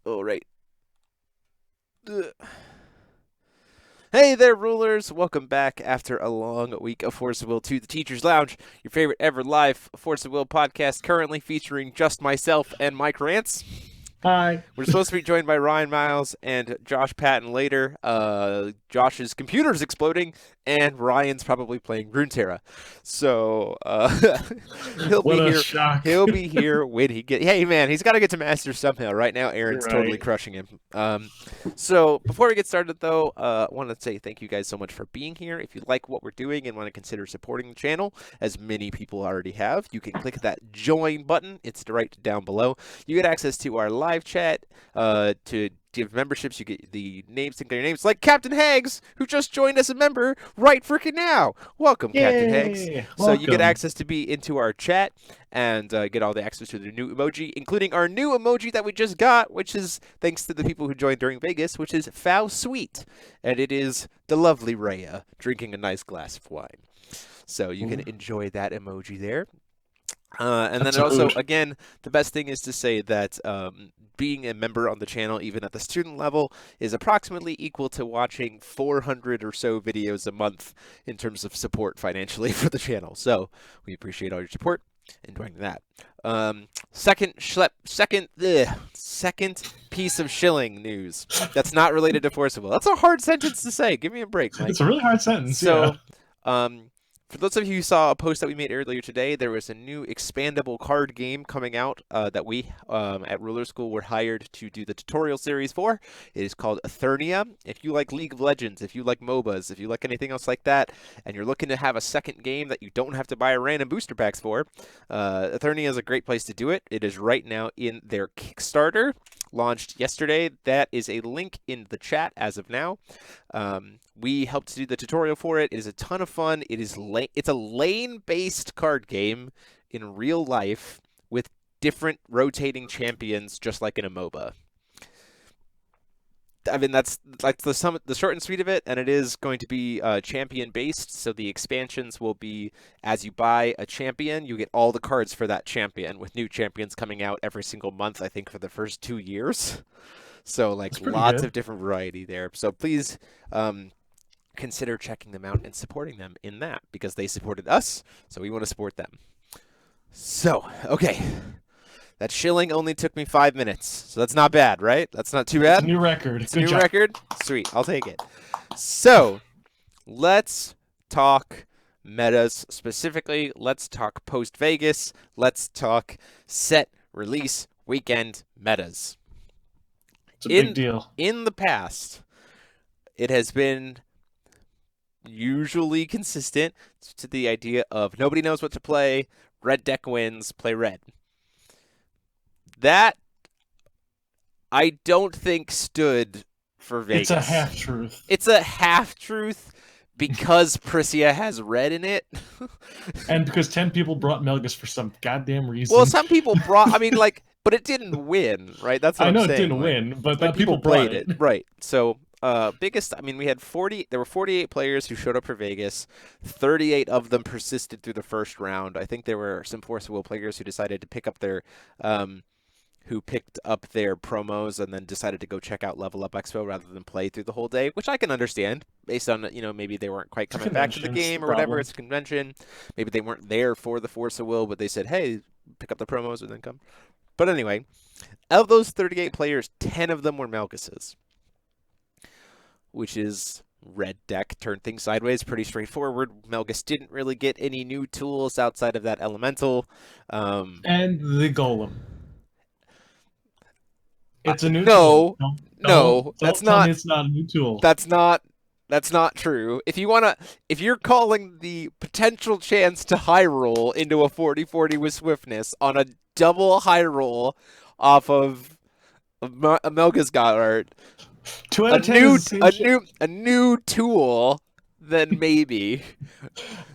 All right. Ugh. Hey there, rulers! Welcome back after a long week of Force of Will to the Teacher's Lounge, your favorite ever live Force of Will podcast, currently featuring just myself and Mike Rance. Hi. We're supposed to be joined by Ryan Miles and Josh Patton later. Josh's computer's exploding, and Ryan's probably playing Runeterra. So he'll What be a here. shock. He'll be here when he get. Hey man, he's got to get to Masters somehow. Right now, Aaron's totally Right. crushing him. So before we get started, though, I want to say thank you guys so much for being here. If you like what we're doing and want to consider supporting the channel, as many people already have, you can click that join button. It's right down below. You get access to our live chat, to give memberships. You get the names, sinclair names, like Captain Hags, who just joined as a member right freaking now. Welcome, Captain Hags. Yay. So you get Welcome. access to be into our chat and get all the access to the new emoji, including our new emoji that we just got, which is thanks to the people who joined during Vegas, which is Foul Sweet. And it is the lovely Rhea drinking a nice glass of wine. So you can enjoy that emoji there. And then also, Absolute. again, the best thing is to say that being a member on the channel, even at the student level, is approximately equal to watching 400 or so videos a month in terms of support financially for the channel. So we appreciate all your support in doing that. Second piece of shilling news that's not related to Forcible. That's a hard sentence to say. Give me a break, Mike. It's a really hard sentence. So, Yeah. for those of you who saw a post that we made earlier today, there was a new expandable card game coming out that we at Ruler School were hired to do the tutorial series for. It is called Eternia. If you like League of Legends, if you like MOBAs, if you like anything else like that, and you're looking to have a second game that you don't have to buy a random booster packs for, Eternia is a great place to do it. It is right now in their Kickstarter, launched yesterday. That is a link in the chat as of now. We helped do the tutorial for it. It is a ton of fun. It's a lane-based card game in real life with different rotating champions, just like in a MOBA. I mean, that's like the short and sweet of it, and it is going to be champion-based, so the expansions will be as you buy a champion, you get all the cards for that champion, with new champions coming out every single month, I think, for the first 2 years. So, like, lots of different variety there. So please consider checking them out and supporting them in that, because they supported us, so we want to support them. So, okay. That shilling only took me 5 minutes, so that's not bad, right? That's not too bad. It's a new record. It's a Good new job. record. Sweet, I'll take it. So, let's talk metas specifically. Let's talk post Vegas. Let's talk set release weekend metas. It's a big deal. In the past, it has been usually consistent to the idea of nobody knows what to play, red deck wins, play red. That, I don't think, stood for Vegas. It's a half-truth. It's a half-truth because Prisia has red in it. And because 10 people brought Melgus for some goddamn reason. Well, some people brought, I mean, like, but it didn't win, right? That's what I know I'm saying. it didn't win, but Like, people played brought it. Right. So, biggest, I mean, there were 48 players who showed up for Vegas. 38 of them persisted through the first round. I think there were some Force of Will players who decided to pick up their promos and then decided to go check out Level Up Expo rather than play through the whole day, which I can understand based on, maybe they weren't quite coming back to the game or whatever. It's a convention. Maybe they weren't there for the Force of Will, but they said, hey, pick up the promos and then come. But anyway, of those 38 players, 10 of them were Melguses, which is red deck, turn things sideways, pretty straightforward. Melgus didn't really get any new tools outside of that elemental. And the golem. It's a new tool. No, that's not. It's not a new tool. That's not true. If you're calling the potential chance to high roll into a 40/40 with swiftness on a double high roll off of a Melgus Goddard, 2 out of 10 a new tool, then maybe.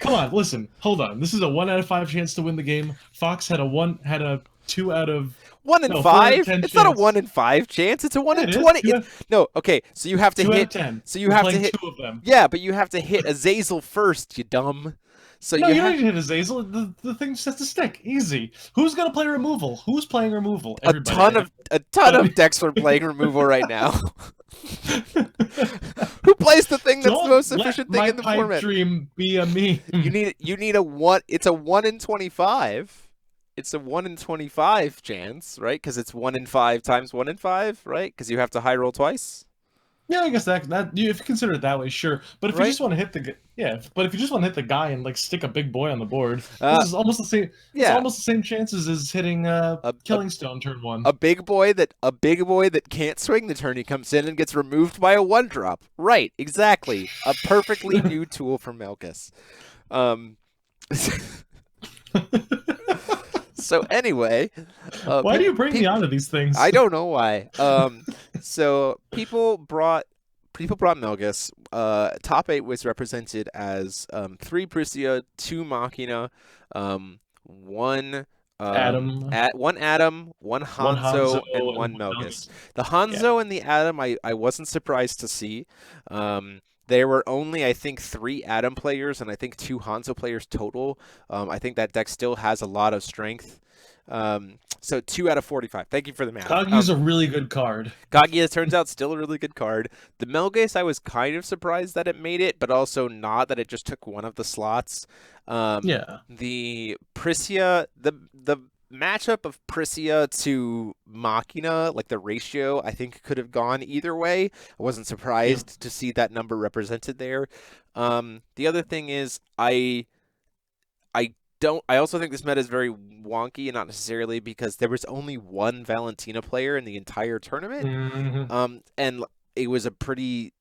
Come on, listen, hold on. This is a 1 out of 5 chance to win the game. Fox had a 2 out of 1 in 5? It's not a 1 in 5 chance. It's a 1 in 20. No, okay. So you have to 2 hit. out of 10. So you have to hit 2 of them. Yeah, but you have to hit Azazel first, you dumb. So No, you you don't have need to hit Azazel. The thing just has to stick. Easy. Who's gonna play removal? Who's playing removal? a Everybody. ton of But decks for playing removal right now. Who plays the thing that's the don't most let efficient thing my in the pipe format? dream be a meme. You need a one. It's a 1 in 25. It's a 1 in 25 chance, right? Because it's 1 in 5 times 1 in 5, right? Because you have to high roll twice, Yeah, I guess if you consider it that way, sure. But if you right? just want to hit but if you just want to hit the guy and like stick a big boy on the board, this Uh, is almost the same. It's yeah, almost the same chances as hitting a, a Killing Stone turn one. a big boy that can't swing the turn he comes in and gets removed by a 1-drop. Right, exactly. A perfectly new tool for Malkus. Um, so anyway, Why do you bring me onto these things? I don't know why. So people brought Melgus. Top 8 was represented as 3 Prisia, 2 Machina, one Adam, one Adam, one one Hanzo, Hanzo, and and one one Melgus. Melgus. The Yeah, Hanzo and the Adam, I wasn't surprised to see. There were only, I think, 3 Adam players and I think 2 Hanzo players total. I think that deck still has a lot of strength. So 2 out of 45. Thank you for the math. Kaguya's a really good card. Kaguya turns out still a really good card. The Melgus, I was kind of surprised that it made it, but also not that it just took one of the slots. Yeah, The Prisia, the matchup of Prisia to Machina, like the ratio, I think could have gone either way. I wasn't yeah. surprised to see that number represented there. The other thing is I don't. I also think this meta is very wonky, and not necessarily because there was only one Valentina player in the entire tournament. hmm And it was a pretty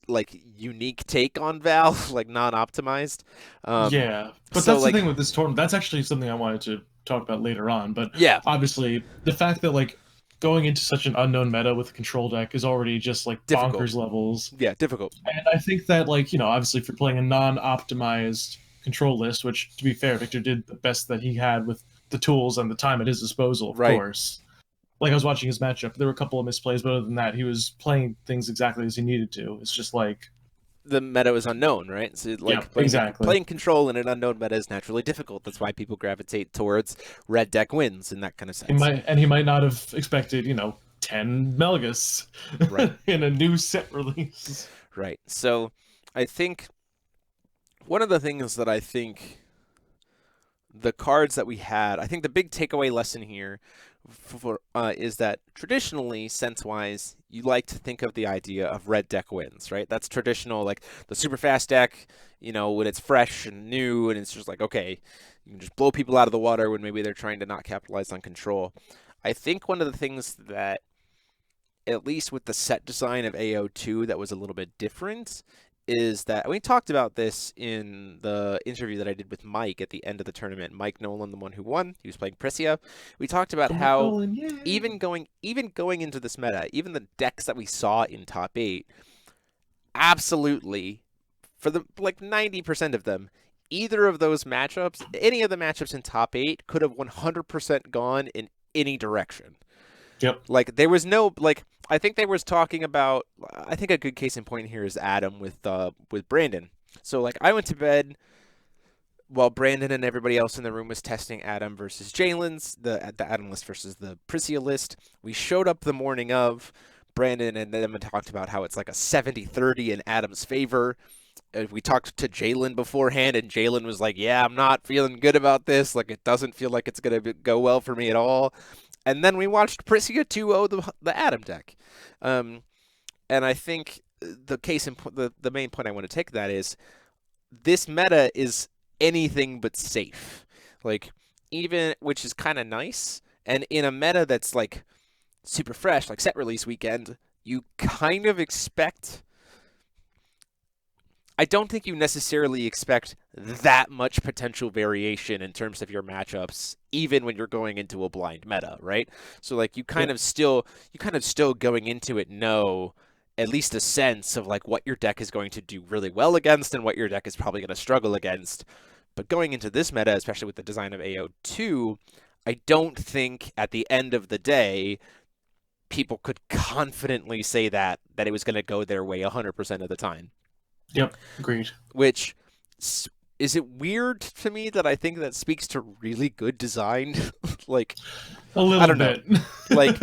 like unique take on Val, like non-optimized. Yeah, but So that's the like thing with this tournament. That's actually something I wanted to talk about later on. But yeah, obviously, the fact that like going into such an unknown meta with a control deck is already just like difficult. bonkers levels. Yeah, difficult. And I think that like obviously if you're playing a non-optimized control list, which to be fair, Victor did the best that he had with the tools and the time at his disposal, of Right. course. Like I was watching his matchup, there were a couple of misplays, but other than that, he was playing things exactly as he needed to. It's just like, The meta is unknown, right? So yeah, like exactly. playing control in an unknown meta is naturally difficult. That's why people gravitate towards red deck wins in that kind of sense. He might not have expected, 10 Melgus Right. in a new set release. Right. So I think one of the things that I think the cards that we had, I think the big takeaway lesson here is that traditionally, sense-wise, you like to think of the idea of red deck wins, right? That's traditional, like the super fast deck, when it's fresh and new, and it's just like, okay, you can just blow people out of the water when maybe they're trying to not capitalize on control. I think one of the things that, at least with the set design of AO2, that was a little bit different is that we talked about this in the interview that I did with Mike at the end of the tournament. Mike Nolan, the one who won, he was playing Prisia. We talked about how Nolan, yeah. even going into this meta, even the decks that we saw in top 8, absolutely for the like 90% of them, either of those matchups, any of the matchups in top 8 could have 100% gone in any direction. Yep. Like there was no like I think they was talking about. I think a good case in point here is Adam with Brandon. So like I went to bed while Brandon and everybody else in the room was testing Adam versus Jalen's the Adam list versus the Prisia list. We showed up the morning of. Brandon and them talked about how it's like a 70-30 in Adam's favor. We talked to Jalen beforehand, and Jalen was like, "Yeah, I'm not feeling good about this. Like it doesn't feel like it's gonna go well for me at all." And then we watched Prisia 2-0 the Adam deck. And I think the main point I want to take that is this meta is anything but safe. Like even which is kind of nice. And in a meta that's like super fresh, like set release weekend, you kind of expect I don't think you necessarily expect that much potential variation in terms of your matchups, even when you're going into a blind meta, right? So like you kind of still going into it know at least a sense of like what your deck is going to do really well against and what your deck is probably going to struggle against. But going into this meta, especially with the design of AO2, I don't think at the end of the day people could confidently say that it was going to go their way 100% of the time. Yep, agreed. Which is it weird to me that I think that speaks to really good design? Like, A little I don't know. bit. Like,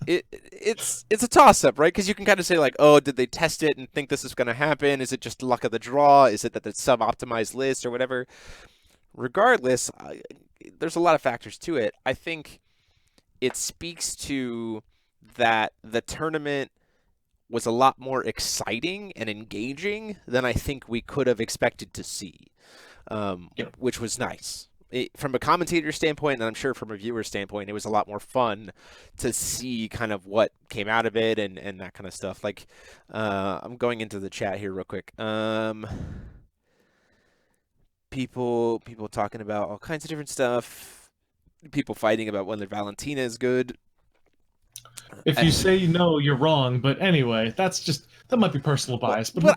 it's a toss-up, right? Because you can kind of say, like, oh, did they test it and think this is going to happen? Is it just luck of the draw? Is it that it's sub-optimized list or whatever? Regardless, there's a lot of factors to it. I think it speaks to that the tournament was a lot more exciting and engaging than I think we could have expected to see, Yep. which was nice. From a commentator standpoint, and I'm sure from a viewer standpoint, it was a lot more fun to see kind of what came out of it and that kind of stuff. Like, I'm going into the chat here real quick. People talking about all kinds of different stuff. People fighting about whether Valentina is good. If you say no, you're wrong. But anyway, that might be personal bias. But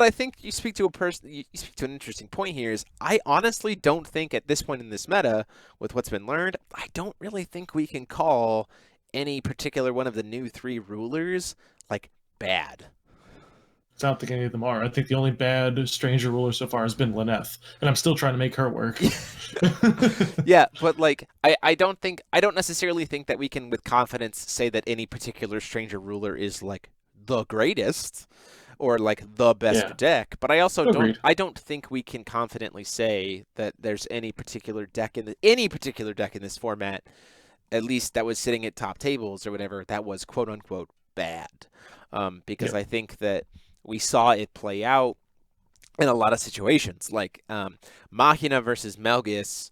I think you speak to you speak to an interesting point here. Is I honestly don't think at this point in this meta, with what's been learned, I don't really think we can call any particular one of the new 3 rulers like bad. I don't think any of them are. I think the only bad stranger ruler so far has been Lyneth, and I'm still trying to make her work. Yeah, but like I don't necessarily think that we can with confidence say that any particular stranger ruler is like the greatest or like the best deck. But I also don't think we can confidently say that there's any particular deck in this format, at least that was sitting at top tables or whatever, that was quote unquote bad. Because I think that we saw it play out in a lot of situations, like Machina versus Melgus.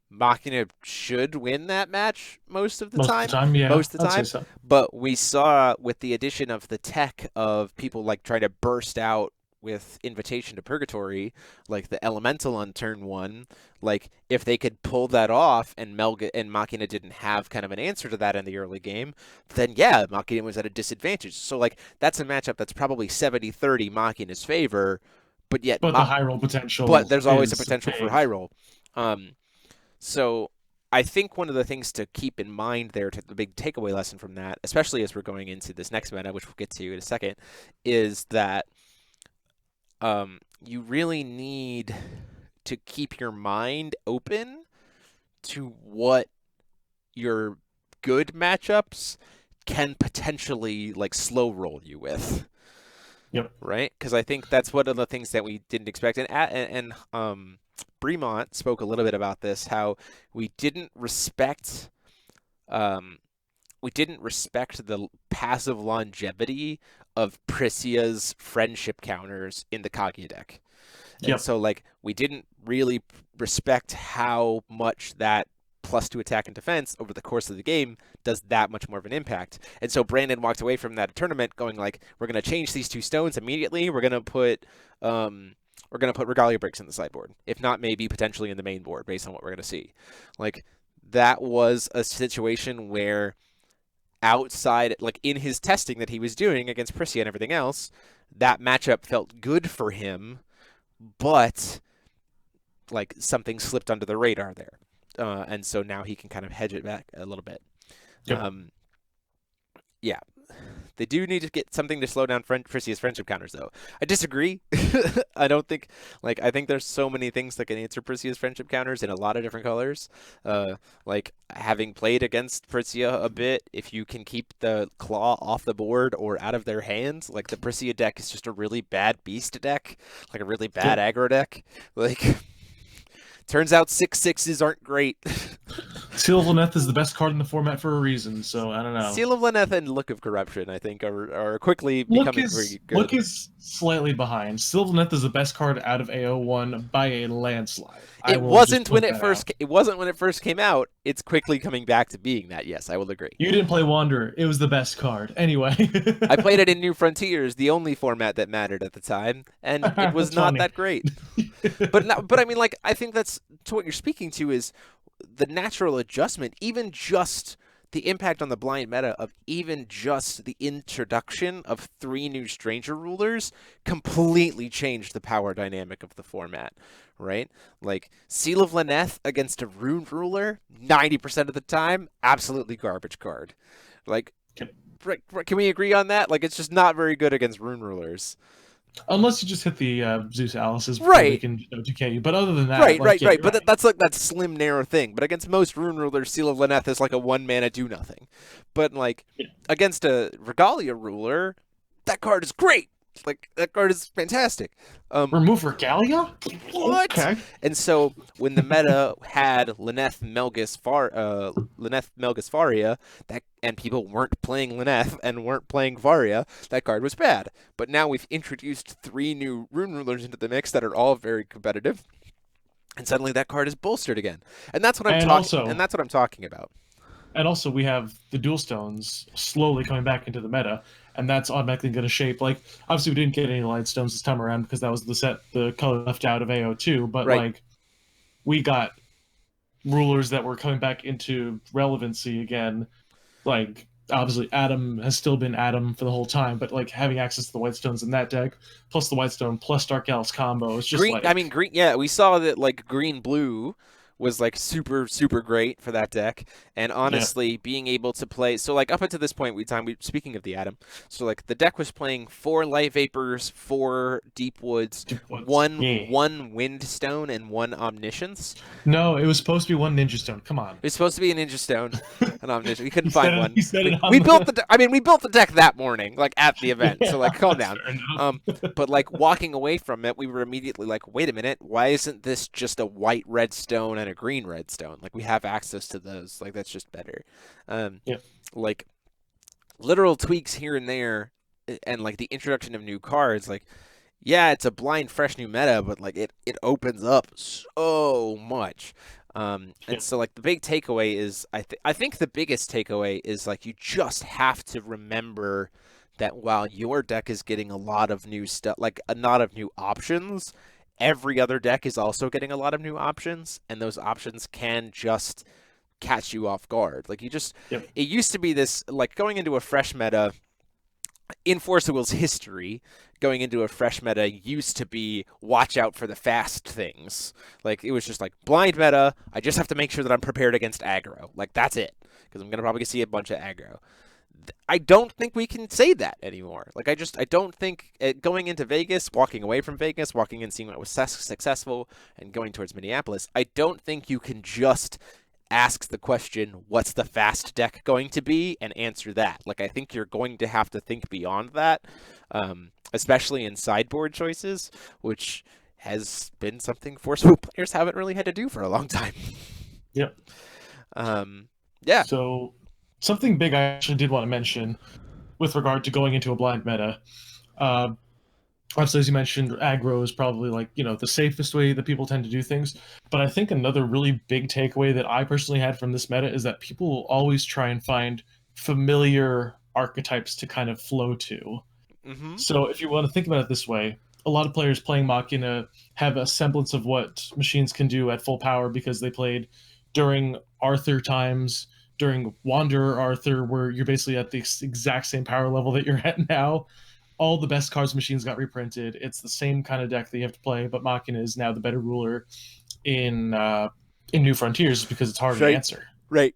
Machina should win that match most of the time. Most of the time. So. But we saw with the addition of the tech of people like trying to burst out with Invitation to Purgatory, like the Elemental on turn 1, like if they could pull that off and Machina didn't have kind of an answer to that in the early game, then yeah, Machina was at a disadvantage. So like that's a matchup that's probably 70-30 Machina's favor, but yet the high roll potential. But there's always a potential for high roll. So I think one of the things to keep in mind there, the big takeaway lesson from that, especially as we're going into this next meta, which we'll get to in a second, is that you really need to keep your mind open to what your good matchups can potentially like slow roll you with. Yep. Right? Because I think that's one of the things that we didn't expect. And Bremont spoke a little bit about this, how we didn't respect the passive longevity of Pricia's friendship counters in the Kaguya deck. And so like we didn't really respect how much that +2 attack and defense over the course of the game does that much more of an impact. And so Brandon walked away from that tournament going like, we're going to change these 2 stones immediately. We're going to put Regalia Bricks in the sideboard. If not, maybe potentially in the main board based on what we're going to see. Like that was a situation where outside, like in his testing that he was doing against Prisia and everything else, that matchup felt good for him, but like something slipped under the radar there. And so now he can kind of hedge it back a little bit. Yep. Yeah. They do need to get something to slow down Pricia's friendship counters, though. I disagree. I think there's so many things that can answer Pricia's friendship counters in a lot of different colors. Like having played against Prisia a bit, if you can keep the claw off the board or out of their hands, like the Prisia deck is just a really bad beast deck, like a really bad aggro deck. Like, turns out 6/6s aren't great. Seal of Lyneth is the best card in the format for a reason, so I don't know. Seal of Lyneth and Look of Corruption, I think, are quickly becoming very good. Look is slightly behind. Seal of Lyneth is the best card out of AO1 by a landslide. It wasn't when it first came out. It's quickly coming back to being that. Yes, I will agree. You didn't play Wanderer. It was the best card. Anyway. I played it in New Frontiers, the only format that mattered at the time, and it was not that great. But I mean, like, I think that's to what you're speaking to is the natural adjustment, even just the impact on the blind meta of even just the introduction of 3 new stranger rulers completely changed the power dynamic of the format, right? Like, Seal of Lyneth against a rune ruler, 90% of the time, absolutely garbage card. Like, can we agree on that? Like, it's just not very good against rune rulers. Unless you just hit the Zeus Alice's before they Right. can decay you. But other than that, Right, like, right, yeah, right. you're But right. that's like that slim narrow thing. But against most Rune Rulers, Seal of Lyneth is like a 1 mana do nothing. But like Yeah. against a Regalia ruler, that card is great. Like that card is fantastic. Remove Regalia? What? Okay. And so when the meta had Lyneth Melgus Faria, that and people weren't playing Lyneth and weren't playing Varia, that card was bad. But now we've introduced 3 new Rune Rulers into the mix that are all very competitive, and suddenly that card is bolstered again. And that's what I'm And talking. also, And that's what I'm talking about. and also, we have the dual stones slowly coming back into the meta, and that's automatically going to shape. Like, obviously, we didn't get any light stones this time around because that was the color left out of AO2. But Right. like, we got rulers that were coming back into relevancy again. Like, obviously, Adam has still been Adam for the whole time, but like having access to the white stones in that deck, plus the white stone, plus Dark Alice combo, it's just Green. I mean, like, green. Yeah, we saw that like green blue was like super great for that deck, and yeah, honestly, being able to play so like up until this point, speaking of the Atom, so like the deck was playing 4 Light Vapors, 4 Deep Woods, one yeah. one Windstone, and 1 Omniscience. No, it was supposed to be one Ninja Stone. Come on. It was supposed to be a Ninja Stone, an Omniscience. We couldn't He said find it. one. He said it We on built the. I mean, we built the deck that morning, like at the event. So like, Yeah, calm that's down. fair enough. But like walking away from it, we were immediately like, wait a minute, why isn't this just a white red stone and a green red stone? Like we have access to those. Like that's just better. Um, Yeah. like literal tweaks here and there, and like the introduction of new cards. Like, yeah, it's a blind, fresh new meta, but like it opens up so much. Yeah. And so like the big takeaway is I think the biggest takeaway is like you just have to remember that while your deck is getting a lot of new stuff, like a lot of new options, every other deck is also getting a lot of new options, and those options can just catch you off guard. Like you just, Yep. it used to be this like going into a fresh meta in Force of Will's history, going into a fresh meta used to be watch out for the fast things. Like it was just like blind meta. I just have to make sure that I'm prepared against aggro. Like that's it, because I'm gonna probably see a bunch of aggro. I don't think we can say that anymore. Like I don't think going into Vegas, walking away from Vegas, walking in, seeing what was successful, and going towards Minneapolis. I don't think you can just ask the question, what's the fast deck going to be, and answer that. Like I think you're going to have to think beyond that, especially in sideboard choices, which has been something Forceful players haven't really had to do for a long time. Yep. Yeah. So something big I actually did want to mention with regard to going into a blind meta. Obviously, as you mentioned, aggro is probably like, the safest way that people tend to do things. But I think another really big takeaway that I personally had from this meta is that people will always try and find familiar archetypes to kind of flow to. Mm-hmm. So if you want to think about it this way, a lot of players playing Machina have a semblance of what machines can do at full power because they played during Arthur times, during Wanderer Arthur, where you're basically at the exact same power level that you're at now. All the best cards machines got reprinted. It's the same kind of deck that you have to play, but Machina is now the better ruler in New Frontiers because it's harder to answer. Right.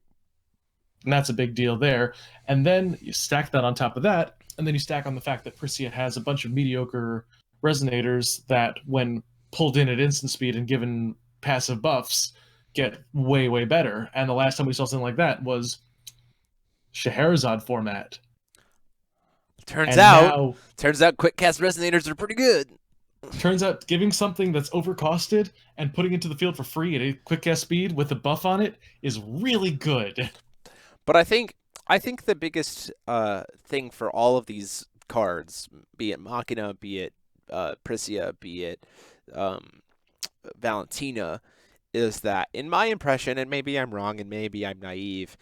And that's a big deal there. And then you stack that on top of that, and then you stack on the fact that Prisia has a bunch of mediocre resonators that, when pulled in at instant speed and given passive buffs, get way better. And the last time we saw something like that was Scheherazade format. Turns out Now, quick cast resonators are pretty good. turns out giving something that's overcosted and putting it to the field for free at a quick cast speed with a buff on it is really good. But I think the biggest thing for all of these cards, be it Machina, be it Prisia, be it Valentina, is that, in my impression, and maybe I'm wrong and maybe I'm naive,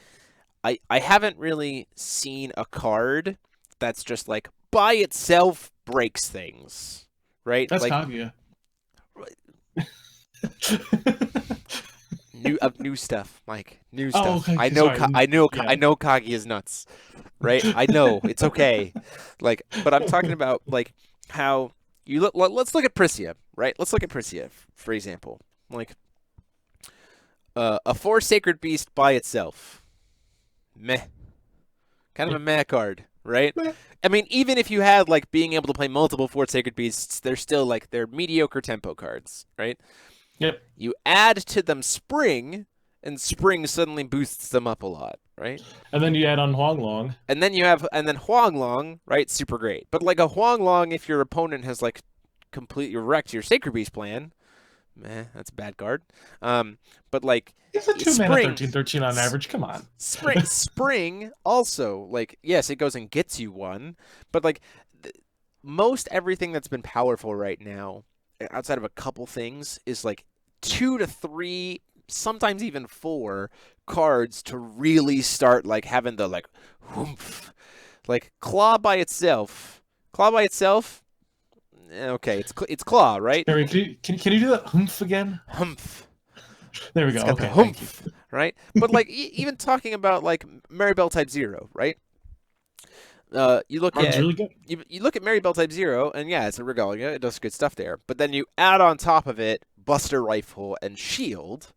I haven't really seen a card that's just like by itself breaks things, right? That's like Kaguya. new stuff, Mike. New stuff. Okay. I know. Sorry. I know. Yeah. I know. Kagi is nuts, right? I know. It's okay. Like, but I'm talking about like how you look. Let's look at Prisia, right? Let's look at Prisia, for example. Like, a 4 Sacred Beast by itself, meh. Kind of a meh card, right? Meh. I mean, even if you had like being able to play multiple Fort Sacred Beasts, they're still like they're mediocre tempo cards, right? Yep. You add to them Spring, and Spring suddenly boosts them up a lot, right? And then you add on Huanglong. And then Huanglong, right? Super great. But like a Huanglong, if your opponent has like completely wrecked your Sacred Beast plan, that's a bad card. But like It's a 2-mana 13/13 on average. Come on. Spring also, like, yes, it goes and gets you one, but like most everything that's been powerful right now, outside of a couple things, is like 2 to 3, sometimes even 4 cards to really start like having the like whoomph. Like Claw by itself. Okay, it's Claw, right? Harry, can you do that humph again? Humph. There we go. It's got Okay, the thank humph, you. right? But like even talking about like Maribel Type 0, right? You look Card's at really good. you look at Maribel Type 0, and yeah, it's a Regalia. It does good stuff there. But then you add on top of it Buster Rifle and Shield.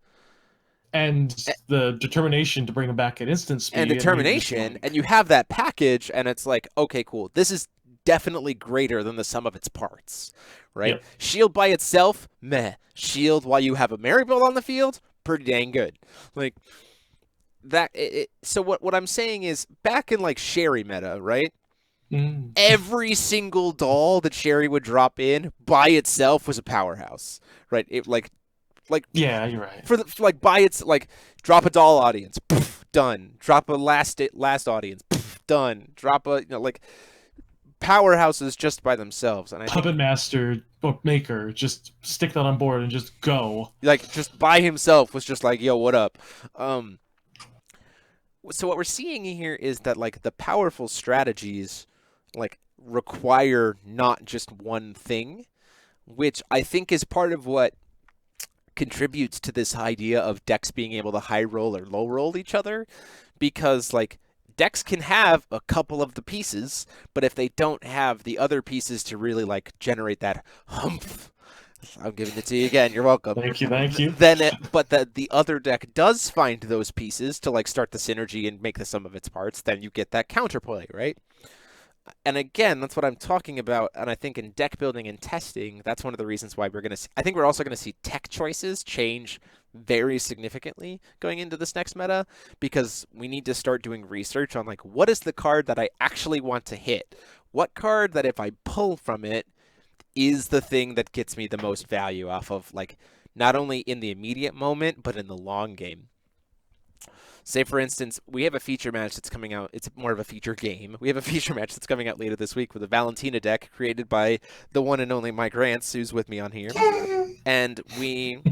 And the determination to bring them back at instant speed. And determination, and you have that package, and it's like, okay, cool. This is definitely greater than the sum of its parts, right? Yep. Shield by itself, meh. Shield while you have a Maribel on the field, pretty dang good. Like that. So what I'm saying is, back in like Sherry meta, right? Every single doll that Sherry would drop in by itself was a powerhouse, right? It like Yeah, you're right. like by its like drop a doll audience, poof, done. Drop a last audience, poof, done. Drop a like powerhouses just by themselves, and I Puppet Master, Bookmaker, just stick that on board and just go. Like just by himself was just like, yo, what up? So what we're seeing here is that like the powerful strategies like require not just one thing, which I think is part of what contributes to this idea of decks being able to high roll or low roll each other, because like decks can have a couple of the pieces, but if they don't have the other pieces to really like generate that humph, I'm giving it to you again, you're welcome. Thank you. But the other deck does find those pieces to like start the synergy and make the sum of its parts, then you get that counterplay, right? And again, that's what I'm talking about. And I think in deck building and testing, that's one of the reasons why I think we're also going to see tech choices change very significantly going into this next meta, because we need to start doing research on like, what is the card that I actually want to hit? What card that if I pull from it is the thing that gets me the most value off of, like, not only in the immediate moment, but in the long game. Say, for instance, we have a feature match that's coming out. It's more of a feature game. We have a feature match that's coming out later this week with a Valentina deck created by the one and only Mike Rance, who's with me on here. And I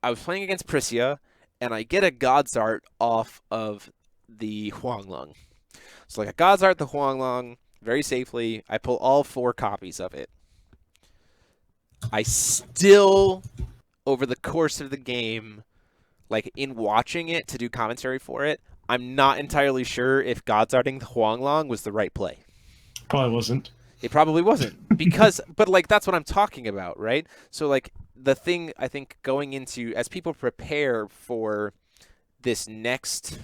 was playing against Prisia, and I get a God's Art off of the Huanglong. So like a God's Art the Huanglong, very safely. I pull all 4 copies of it. I still, over the course of the game, like in watching it to do commentary for it, I'm not entirely sure if God's Arting the Huanglong was the right play. Probably wasn't. It probably wasn't, because, but like that's what I'm talking about, right? So like the thing I think going into, as people prepare for this next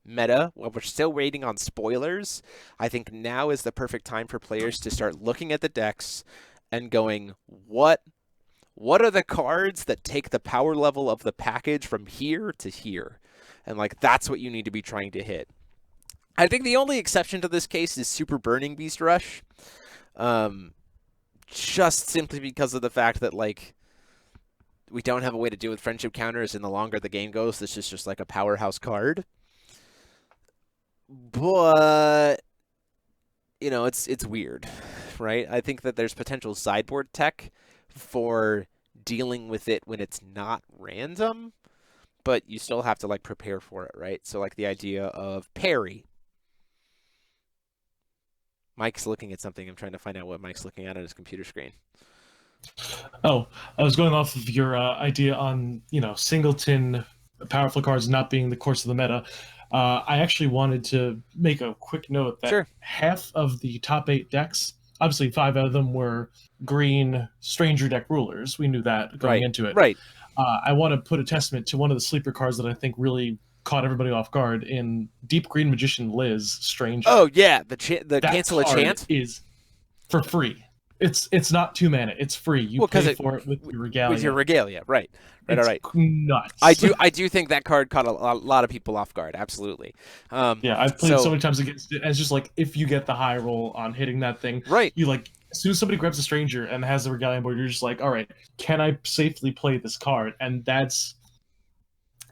meta, while we're still waiting on spoilers, I think now is the perfect time for players to start looking at the decks and going, what are the cards that take the power level of the package from here to here? And like that's what you need to be trying to hit. I think the only exception to this case is Super Burning Beast Rush. Just simply because of the fact that like we don't have a way to deal with friendship counters, and the longer the game goes, this is just like a powerhouse card. But you know, it's weird, right? I think that there's potential sideboard tech for dealing with it when it's not random, but you still have to like prepare for it, right? So like the idea of parry. Mike's looking at something. I'm trying to find out what Mike's looking at on his computer screen. Oh, I was going off of your idea on, singleton powerful cards not being the course of the meta. I actually wanted to make a quick note that half of the top 8 decks, obviously 5 of them were green Stranger deck rulers. We knew that going into it. Right. I want to put a testament to one of the sleeper cards that I think really caught everybody off guard in Deep Green Magician Liz Stranger. Oh yeah, the That cancel a card chant is for free. It's not 2 mana. It's free. You pay for it with your regalia. With your regalia, right? Right, it's all right. Nuts. I do think that card caught a lot of people off guard. Absolutely. Yeah, I've played so many times against it. And it's just like if you get the high roll on hitting that thing, right? You like as soon as somebody grabs a stranger and has the regalia board, you're just like, all right, can I safely play this card? And that's,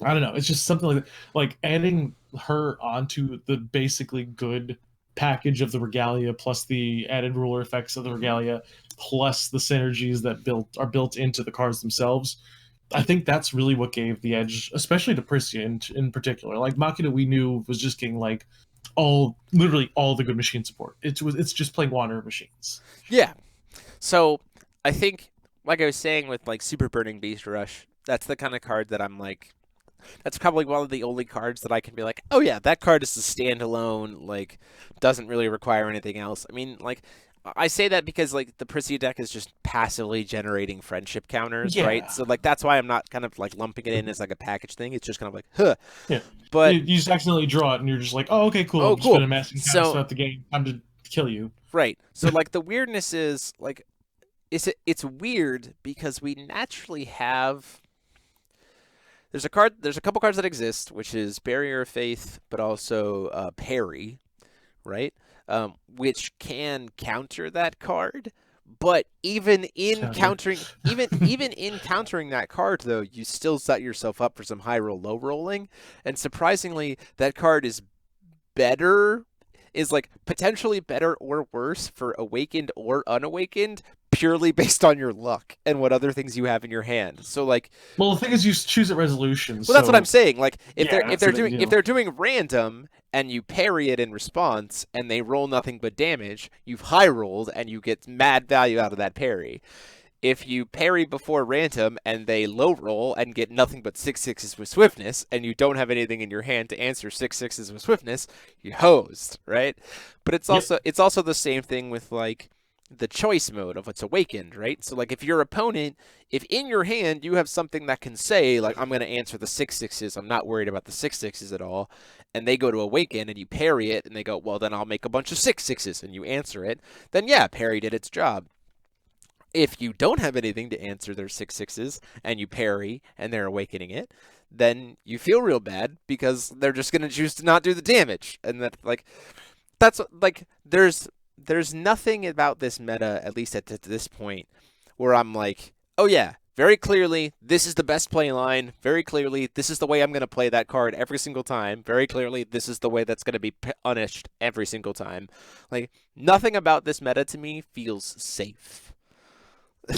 I don't know. It's just something like that. Like adding her onto the basically good package of the regalia, plus the added ruler effects of the regalia, plus the synergies that are built into the cards themselves. I think that's really what gave the edge, especially to Prisia in particular. Like Machina, we knew was just getting like literally all the good machine support. It's just playing Wanderer machines. Yeah. So I think, like I was saying with like Super Burning Beast Rush, that's the kind of card that I'm like, that's probably one of the only cards that I can be like, oh yeah, that card is a standalone, like doesn't really require anything else. I mean, like I say that because like the Prisia deck is just passively generating friendship counters, right? So like that's why I'm not kind of like lumping it in as like a package thing. It's just kind of like, huh. Yeah. But you just accidentally draw it and you're just like, oh okay, cool. Oh, I'm just gonna mass counters throughout the game. Time to kill you. Right. So like the weirdness is like it's weird because we naturally have there's a couple cards that exist, which is Barrier of Faith, but also Parry, right? Which can counter that card. But even in countering that card though, you still set yourself up for some high roll, low rolling. And surprisingly, that card is like potentially better or worse for awakened or unawakened, purely based on your luck and what other things you have in your hand. So like, well, the thing is, you choose at resolution. Well, that's what I'm saying. Like, if they're doing random and you parry it in response and they roll nothing but damage, you've high rolled and you get mad value out of that parry. If you parry before random and they low roll and get nothing but 6/6s with swiftness, and you don't have anything in your hand to answer 6/6s with swiftness, you're hosed, right? But it's also the same thing with like the choice mode of what's awakened, right? So like if your opponent, if in your hand you have something that can say like I'm going to answer the 6/6s, I'm not worried about the 6/6s at all, and they go to awaken and you parry it and they go, well then I'll make a bunch of 6/6s and you answer it, then yeah, parry did its job. If you don't have anything to answer their 6/6s and you parry and they're awakening it, then you feel real bad because they're just going to choose to not do the damage. And that's like there's nothing about this meta, at least at this point, where I'm like, oh yeah, very clearly this is the best play line. Very clearly this is the way I'm going to play that card every single time. Very clearly this is the way that's going to be punished every single time. Like nothing about this meta to me feels safe.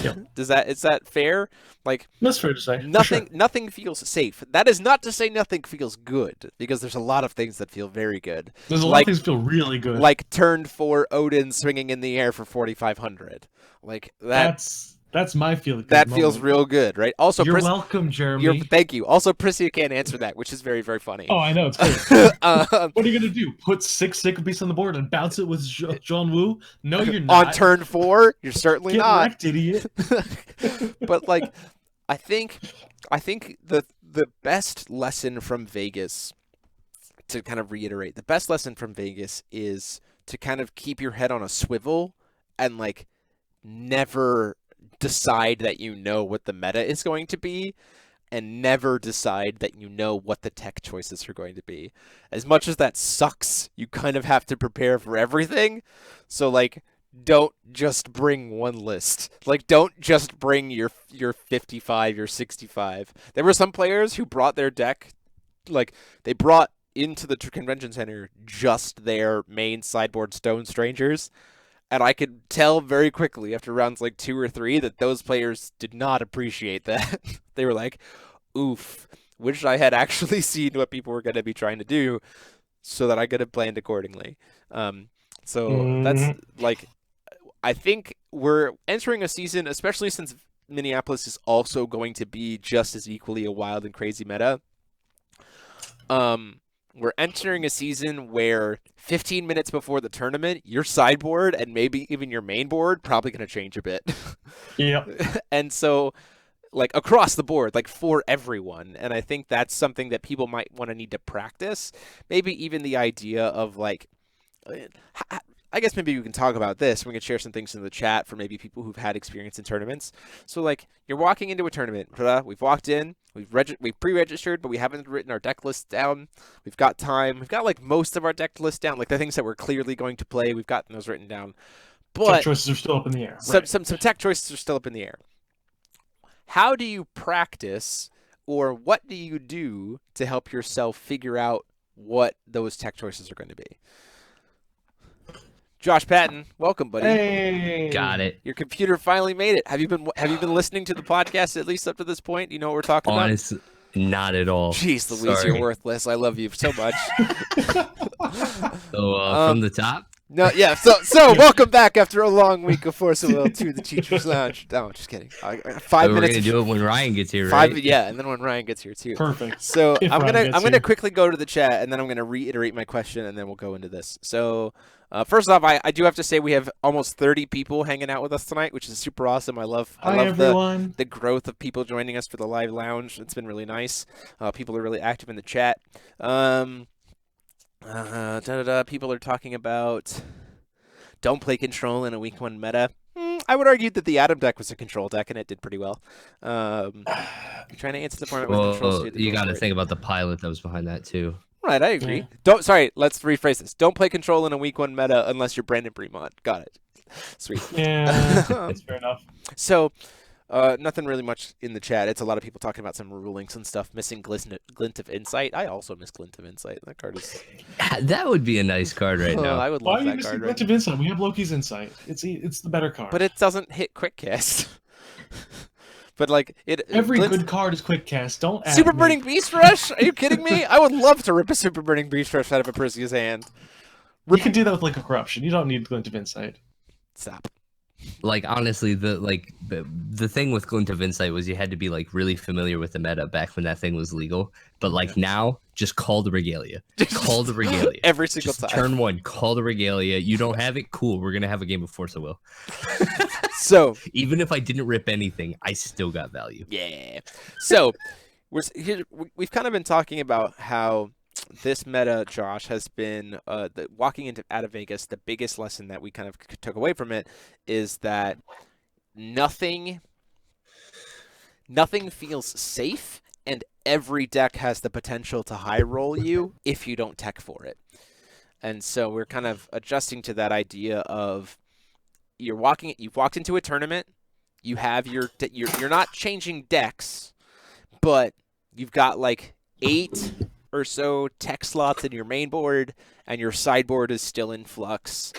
Yep. Is that fair? Like that's fair to say. Nothing feels safe. That is not to say nothing feels good, because there's a lot of things that feel very good. There's a lot of things that feel really good. Like turn 4 Odin swinging in the air for 4,500. Like that's my feeling. That feels real good, right? Also, you're welcome, Jeremy. Thank you. Also, Prisia can't answer that, which is very, very funny. Oh, I know, it's great. What are you gonna do? Put 6 beasts on the board and bounce it with John Woo? No, you're not. On turn 4, you're certainly Get not. wrecked, idiot. But like, I think the best lesson from Vegas, to kind of reiterate, the best lesson from Vegas is to kind of keep your head on a swivel and like never decide that you know what the meta is going to be, and never decide that you know what the tech choices are going to be. As much as that sucks, you kind of have to prepare for everything. So like, don't just bring one list. Like, don't just bring your 55, your 65. There were some players who brought their deck, like they brought into the convention center just their main sideboard Stone Strangers. And I could tell very quickly after rounds like 2 or 3 that those players did not appreciate that. They were like, oof, wish I had actually seen what people were going to be trying to do so that I could have planned accordingly. That's like, I think we're entering a season, especially since Minneapolis is also going to be just as equally a wild and crazy meta. We're entering a season where 15 minutes before the tournament, your sideboard and maybe even your main board probably going to change a bit. Yeah. And so, like across the board, like for everyone. And I think that's something that people might want to need to practice. Maybe even the idea of like, I guess maybe we can talk about this. We can share some things in the chat for maybe people who've had experience in tournaments. So like you're walking into a tournament, we've walked in, we've pre-registered, but we haven't written our deck list down. We've got time. We've got like most of our deck list down, like the things that we're clearly going to play. We've gotten those written down. But tech choices are still up in the air. Some tech choices are still up in the air. How do you practice, or what do you do to help yourself figure out what those tech choices are going to be? Josh Patton, welcome, buddy. Hey, got it. Your computer finally made it. Have you been listening to the podcast at least up to this point? You know what we're talking about? Honestly, not at all. Jeez, Louise, Sorry. you're worthless. I love you so much. So from the top. No, yeah. So welcome back after a long week of Force of Will to the Teachers Lounge. No, just kidding. 5 So minutes. we're gonna do it when Ryan gets here, right? Yeah, and then when Ryan gets here too. Perfect. So If I'm Ryan gets gonna here. quickly go to the chat, and then I'm gonna reiterate my question, and then we'll go into this. So first off, I do have to say we have almost 30 people hanging out with us tonight, which is super awesome. I love everyone. the growth of people joining us for the live lounge. It's been really nice. People are really active in the chat. People are talking about don't play control in a week 1 meta. I would argue that the Atom deck was a control deck, and it did pretty well. Trying to answer the format with control. Well, you got to think about the pilot that was behind that too. Right, I agree. Yeah. Let's rephrase this. Don't play control in a week 1 meta unless you're Brandon Bremont. Got it. Sweet. Yeah, that's fair enough. So, nothing really much in the chat. It's a lot of people talking about some rulings and stuff. Missing Glint of Insight. I also miss Glint of Insight. That card is. That would be a nice card right now. I would Why love are you that missing card. Glint of Insight? We have Loki's Insight. It's the better card. But it doesn't hit quick cast. But like Every Glint's... good card is quick cast. Don't add Super me. Burning Beast Rush? Are you kidding me? I would love to rip a Super Burning Beast Rush out of a Perseus hand. You can do that with like a corruption. You don't need Glint of Insight. Stop. Like honestly, the thing with Glint of Insight was you had to be like really familiar with the meta back when that thing was legal. But like now, just call the Regalia. Call the Regalia. Every single Just time. Turn 1, call the Regalia. You don't have it? Cool. We're gonna have a game of Force of Will. So Even if I didn't rip anything, I still got value. yeah. So we've kind of been talking about how this meta, Josh, has been walking out of Vegas. The biggest lesson that we kind of took away from it is that nothing feels safe, and every deck has the potential to high roll you if you don't tech for it. And so we're kind of adjusting to that idea of you've walked into a tournament, you have you're not changing decks, but you've got like 8 or so tech slots in your main board, and your sideboard is still in flux.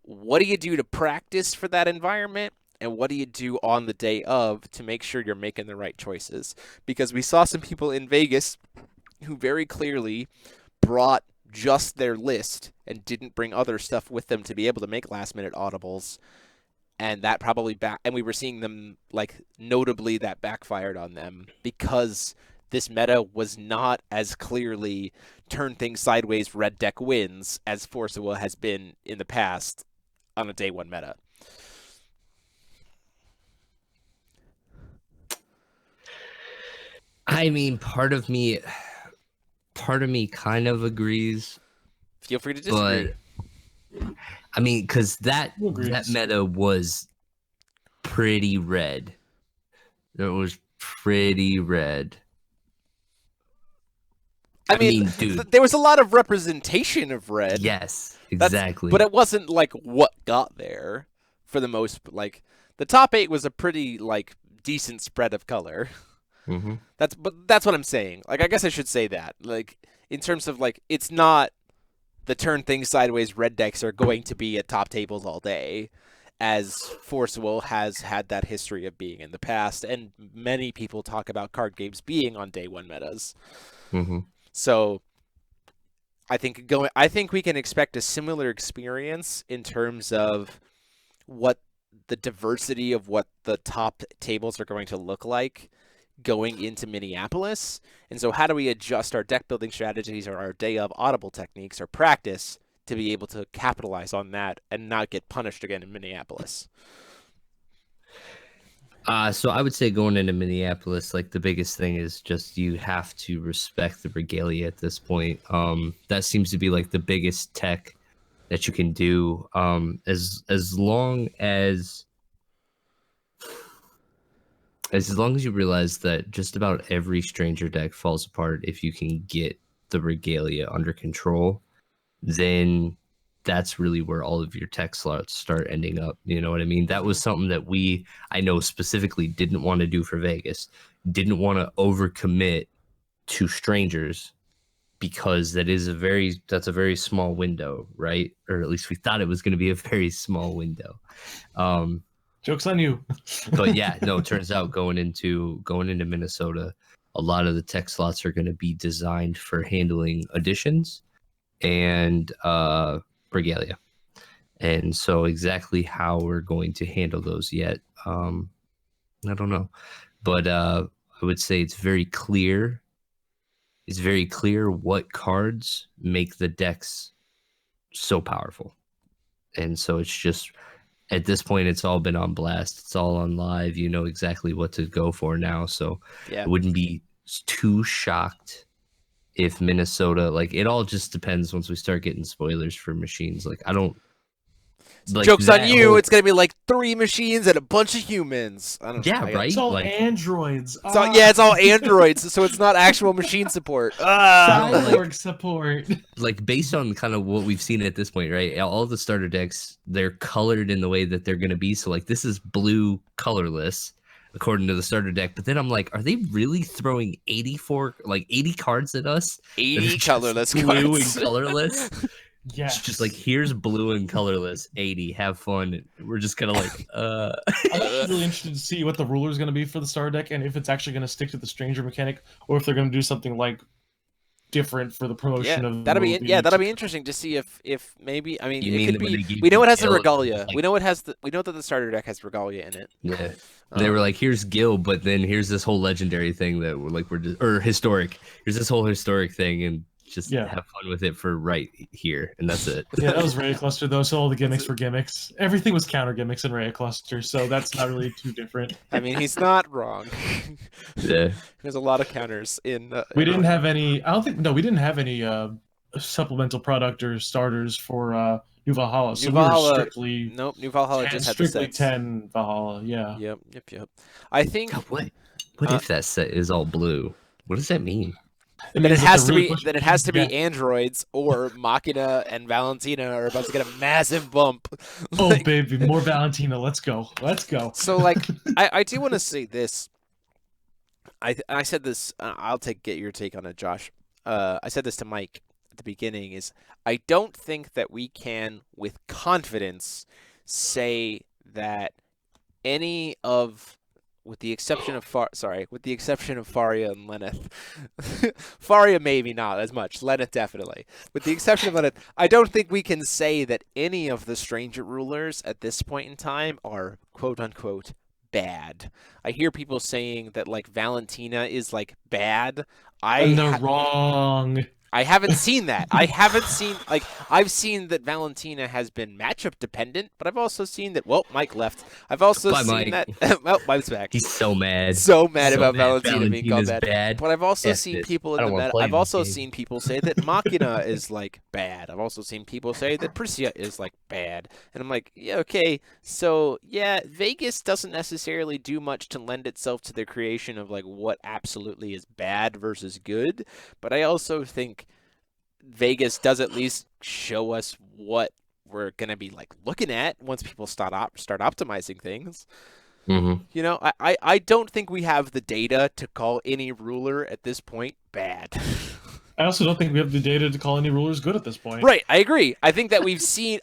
What do you do to practice for that environment? And what do you do on the day of to make sure you're making the right choices? Because we saw some people in Vegas who very clearly brought just their list and didn't bring other stuff with them to be able to make last-minute audibles. And that probably and we were seeing them, like, notably that backfired on them because this meta was not as clearly turn things sideways, red deck wins, as Force of Will has been in the past on a day 1 meta. I mean, part of me kind of agrees. Feel free to disagree. But I mean, because that meta was pretty red. It was pretty red. I mean, dude, there was a lot of representation of red. yes, exactly. But it wasn't like what got there for the most. Like the top 8 was a pretty like decent spread of color. Mm-hmm. That's what I'm saying. Like I guess I should say that. Like in terms of like it's not the turn things sideways red decks are going to be at top tables all day, as Force of Will has had that history of being in the past, and many people talk about card games being on day 1 metas. Mm-hmm. So I think we can expect a similar experience in terms of what the diversity of what the top tables are going to look like going into Minneapolis. And so how do we adjust our deck building strategies or our day of audible techniques or practice to be able to capitalize on that and not get punished again in Minneapolis? So I would say going into Minneapolis, like the biggest thing is just you have to respect the regalia at this point. That seems to be like the biggest tech that you can do. As long as you realize that just about every stranger deck falls apart if you can get the regalia under control, then that's really where all of your tech slots start ending up. You know what I mean? That was something that I know specifically didn't want to do for Vegas. Didn't want to overcommit to strangers because that's a very small window, right? Or at least we thought it was going to be a very small window. Joke's on you. But yeah, no, it turns out going into Minnesota, a lot of the tech slots are going to be designed for handling additions and regalia. And so exactly how we're going to handle those yet, I don't know. But I would say it's very clear what cards make the decks so powerful. And so it's just, at this point, it's all been on blast. It's all on live. You know exactly what to go for now. So I wouldn't be too shocked if Minnesota, like, it all just depends once we start getting spoilers for machines. Like, I don't. Like, joke's on you. It's going to be like 3 machines and a bunch of humans. I don't know. Right? It's all androids. It's all androids, so it's not actual machine support. Cyborg support. Like, based on kind of what we've seen at this point, right? All the starter decks, they're colored in the way that they're going to be. So, like, this is blue colorless, according to the starter deck. But then I'm like, are they really throwing 80 cards at us? 80 colorless blue cards. and colorless? Yeah, it's just like, here's blue and colorless, 80, have fun. We're just kind of like, I'm actually really interested to see what the ruler is going to be for the starter deck, and if it's actually going to stick to the stranger mechanic, or if they're going to do something like different for the promotion of. That'll be interesting to see if maybe, I mean, it could be. We know it has the regalia. We know we know that the starter deck has regalia in it. Yeah. They were like, here's Gil, but then here's this whole legendary thing that or historic. Here's this whole historic thing, and just have fun with it for right here, and that's it. Yeah, that was Raya Cluster though, so all the gimmicks were gimmicks. Everything was counter gimmicks in Raya Cluster, so that's not really too different. I mean, he's not wrong. Yeah, there's a lot of counters in. We didn't have any. I don't think. No, we didn't have any supplemental product or starters for New Valhalla. So we were strictly New Valhalla just had strictly 10 Valhalla. Yeah. Yep. I think. What if that set is all blue? What does that mean? Then it has to be androids, or Machina and Valentina are about to get a massive bump. Oh baby, more Valentina. Let's go. So like, I do want to say this. I said this. I'll get your take on it, Josh. I said this to Mike at the beginning. Is I don't think that we can, with confidence, say that any of, with the exception of Faria and Lenneth. Faria maybe not as much. Lenneth definitely. With the exception of Lenneth, I don't think we can say that any of the stranger rulers at this point in time are quote unquote bad. I hear people saying that like Valentina is like bad. And they're wrong. I haven't seen that. I've seen that Valentina has been matchup dependent, but I've also seen that, Mike left. I've also seen that, Mike's back. He's so mad. About Valentina being called bad. But I've also seen people in the meta. I've also seen people say that Machina is like bad. I've also seen people say that Priscia is like bad. And I'm like, yeah, okay. So yeah, Vegas doesn't necessarily do much to lend itself to the creation of like what absolutely is bad versus good. But I also think Vegas does at least show us what we're gonna be like looking at once people start optimizing things. Mm-hmm. You know, I don't think we have the data to call any ruler at this point bad. I also don't think we have the data to call any rulers good at this point. Right, I agree. I think that we've seen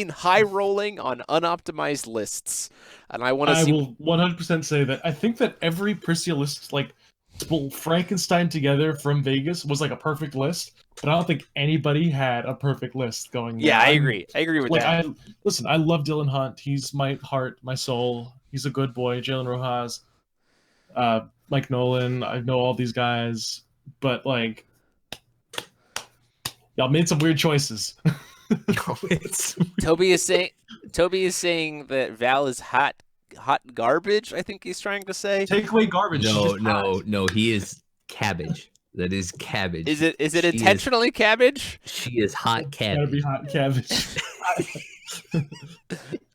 high rolling on unoptimized lists, and I want to see. I will 100% say that I think that every Priscia list, like, Frankenstein together from Vegas, was like a perfect list, but I don't think anybody had a perfect list going. Yeah, I agree. I agree with that. I love Dylan Hunt. He's my heart, my soul. He's a good boy. Jalen Rojas, Mike Nolan. I know all these guys, but like, y'all made some weird choices. Toby is saying that Val is hot hot garbage, I think he's trying to say. Take away garbage. No. He is cabbage. That is cabbage. Is it intentionally cabbage? She is hot Gotta cabbage. be hot cabbage.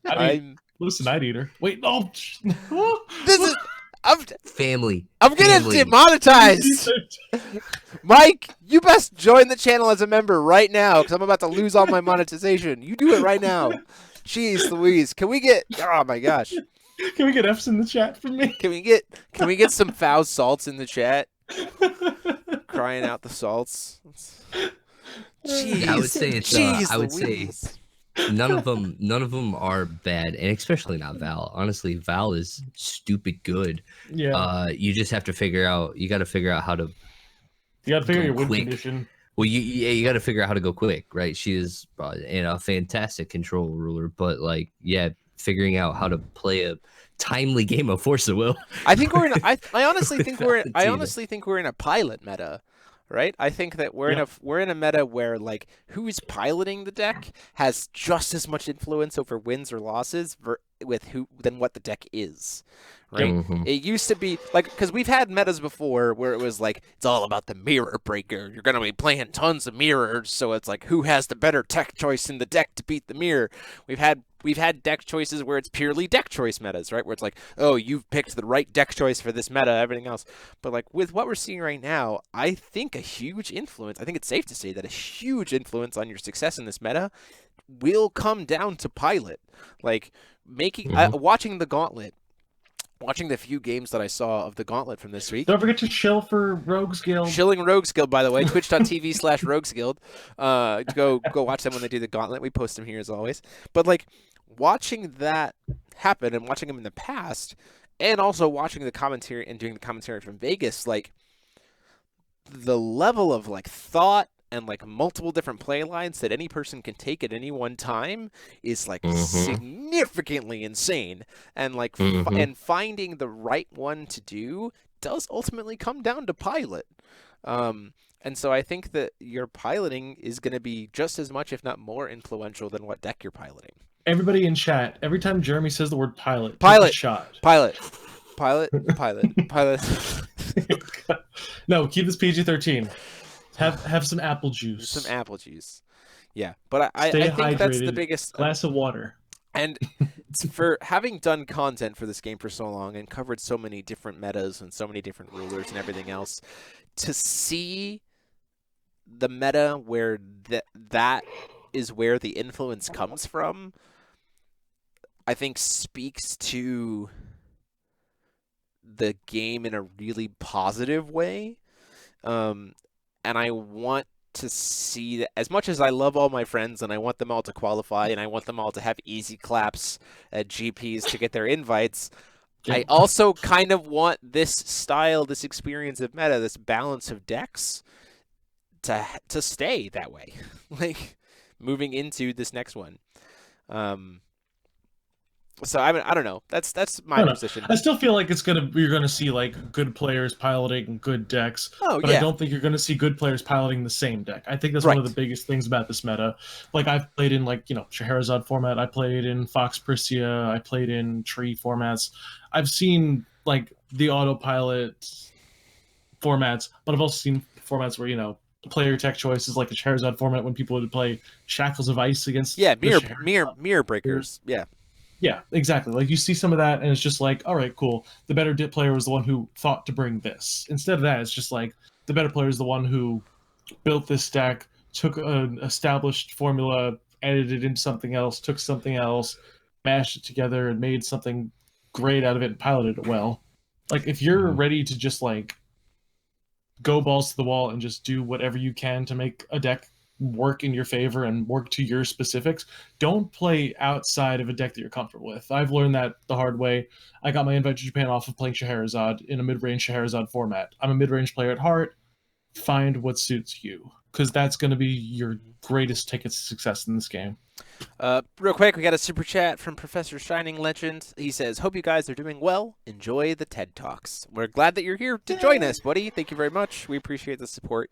I mean, listen, I'd eat her. Wait, no. This is Family. I'm getting demonetized. Mike, you best join the channel as a member right now because I'm about to lose all my monetization. You do it right now. Jeez Louise. Can we get oh my gosh. Can we get F's in the chat from me? Can we get some foul salts in the chat? Crying out the salts. Jeez. I would say it's Jeez I would Louise. say none of them are bad, and especially not Val. Honestly, Val is stupid good. Yeah. You just have to figure out. You got to figure out how to. You gotta figure go your win quick. condition. Well, you got to figure out how to go quick, right? She is a fantastic control ruler, but like, yeah, figuring out how to play a timely game of Force of Will. I think we're in. I honestly think we're. I Valentina. honestly think we're in a pilot meta, right? I think that we're in a meta where like who's piloting the deck has just as much influence over wins or losses than what the deck is, right? Mhm. It used to be like because we've had metas before where it was like it's all about the mirror breaker. You're gonna be playing tons of mirrors, so it's like who has the better tech choice in the deck to beat the mirror. We've had deck choices where it's purely deck choice metas, right? Where it's like, oh, you've picked the right deck choice for this meta, everything else. But like with what we're seeing right now, I think I think it's safe to say that a huge influence on your success in this meta will come down to pilot. Like watching the gauntlet, watching the few games that I saw of the gauntlet from this week. Don't forget to chill for Rogues Guild. Shilling Rogues Guild, by the way, twitch.tv/Rogues Guild. Go watch them when they do the gauntlet. We post them here as always. But like watching that happen and watching them in the past, and also watching the commentary and doing the commentary from Vegas, like the level of like thought and like multiple different play lines that any person can take at any one time is like significantly insane. And like and finding the right one to do does ultimately come down to pilot. And so I think that your piloting is going to be just as much, if not more, influential than what deck you're piloting. Everybody in chat, every time Jeremy says the word pilot, Pilot. take a shot. Pilot. No, keep this PG-13. Have some apple juice. Some apple juice. Yeah, but I Stay think that's the hydrated. biggest Glass of water. And for having done content for this game for so long and covered so many different metas and so many different rulers and everything else, to see the meta where that is where the influence comes from, I think speaks to the game in a really positive way. And I want to see that as much as I love all my friends and I want them all to qualify and I want them all to have easy claps at GPs to get their invites, I also kind of want this style, this experience of meta, this balance of decks to stay that way, like moving into this next one. So I don't know. That's my position. I still feel like you're gonna see like good players piloting good decks. Oh, but yeah. I don't think you're gonna see good players piloting the same deck. I think that's one of the biggest things about this meta. Like I've played in Scheherazade format, I played in Fox Priscia, I played in Tree formats. I've seen like the autopilot formats, but I've also seen formats where player tech choices like a Scheherazade format when people would play Shackles of Ice against mirror breakers. Yeah, exactly. Like you see some of that, and it's just like, all right, cool. The better player was the one who thought to bring this. Instead of that, it's just like the better player is the one who built this deck, took an established formula, edited it into something else, took something else, mashed it together, and made something great out of it and piloted it well. Like if you're ready to just like go balls to the wall and just do whatever you can to make a deck work in your favor and work to your specifics, don't play outside of a deck that you're comfortable with. I've learned that the hard way. I got my invite to Japan off of playing Scheherazade in a mid-range Scheherazade format. I'm a mid-range player at heart. Find what suits you. because that's going to be your greatest ticket to success in this game. Real quick, we got a super chat from Professor Shining Legend. He says, hope you guys are doing well. Enjoy the TED Talks. We're glad that you're here to join us, buddy. Thank you very much. We appreciate the support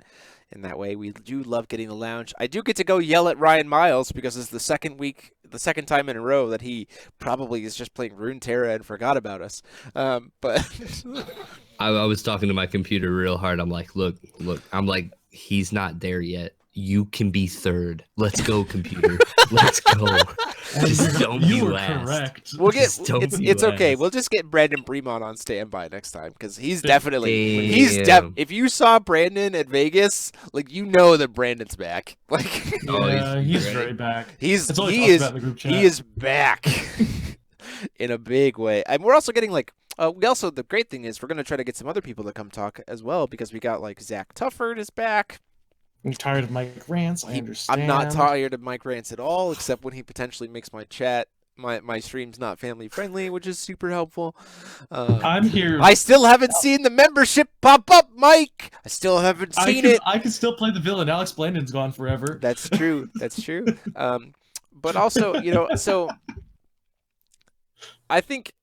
in that way. We do love getting the lounge. I do get to go yell at Ryan Miles because it's the second time in a row that he probably is just playing Runeterra and forgot about us. But I was talking to my computer real hard. I'm like, look. I'm like, he's not there yet. You can be third. Let's go, computer. Let's go. Just don't be last. Correct. We'll get. It's okay. We'll just get Brandon Bremont on standby next time because he's definitely. If you saw Brandon at Vegas, like you know that Brandon's back. Like, yeah, he's very back. He is back in a big way. And we're also getting like. The great thing is we're gonna try to get some other people to come talk as well because we got like Zach Tufford is back. I'm tired of Mike Rants. I understand. I'm not tired of Mike Rants at all, except when he potentially makes my chat, my streams not family friendly, which is super helpful. I'm here. I still haven't seen the membership pop up, Mike. I still haven't seen it. I can still play the villain. Alex Blandon's gone forever. That's true. That's true. But also, so I think.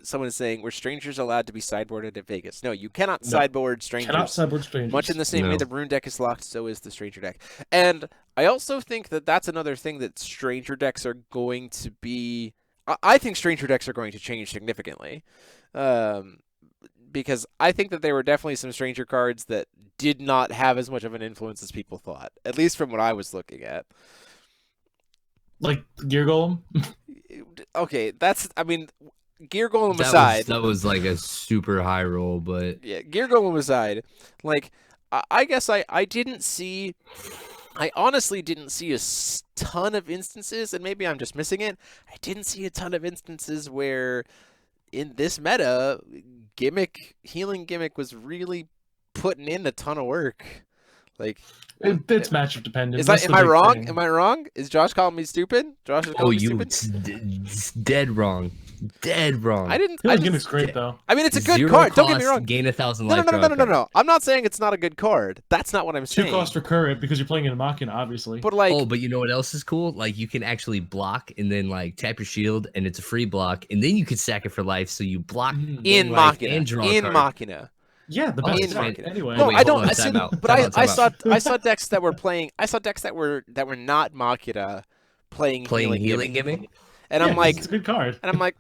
Someone is saying, were strangers allowed to be sideboarded at Vegas? No, you cannot sideboard strangers. Cannot sideboard strangers. Much in the same way the Rune deck is locked, so is the stranger deck. And I also think that that's another thing that stranger decks are going to be... I think stranger decks are going to change significantly. Because I think that there were definitely some stranger cards that did not have as much of an influence as people thought. At least from what I was looking at. Like Gear Golem? Okay, that's... I mean... Gear Golem aside, that was like a super high roll, but yeah, Gear Golem aside, like I guess I honestly didn't see a ton of instances, and maybe I'm just missing it. I didn't see a ton of instances where in this meta, healing gimmick was really putting in a ton of work. Like it's matchup dependent. Am I wrong? Thing. Am I wrong? Is Josh calling me stupid? Josh is calling me stupid? Dead wrong. Dead wrong. Gimmick's great though. I mean, it's a good card. Don't get me wrong. Gain 1,000 life. No. I'm not saying it's not a good card. That's not what I'm saying. 2 cost recurrent because you're playing in a Machina, obviously. But like, but you know what else is cool? Like you can actually block and then like tap your shield and it's a free block, and then you can sack it for life, so you block in Machina. Yeah, the best deck. Anyway, no, I don't. I saw decks that were playing. I saw decks that were not Machina playing healing gimmick. And I'm like, it's a good card. And I'm like,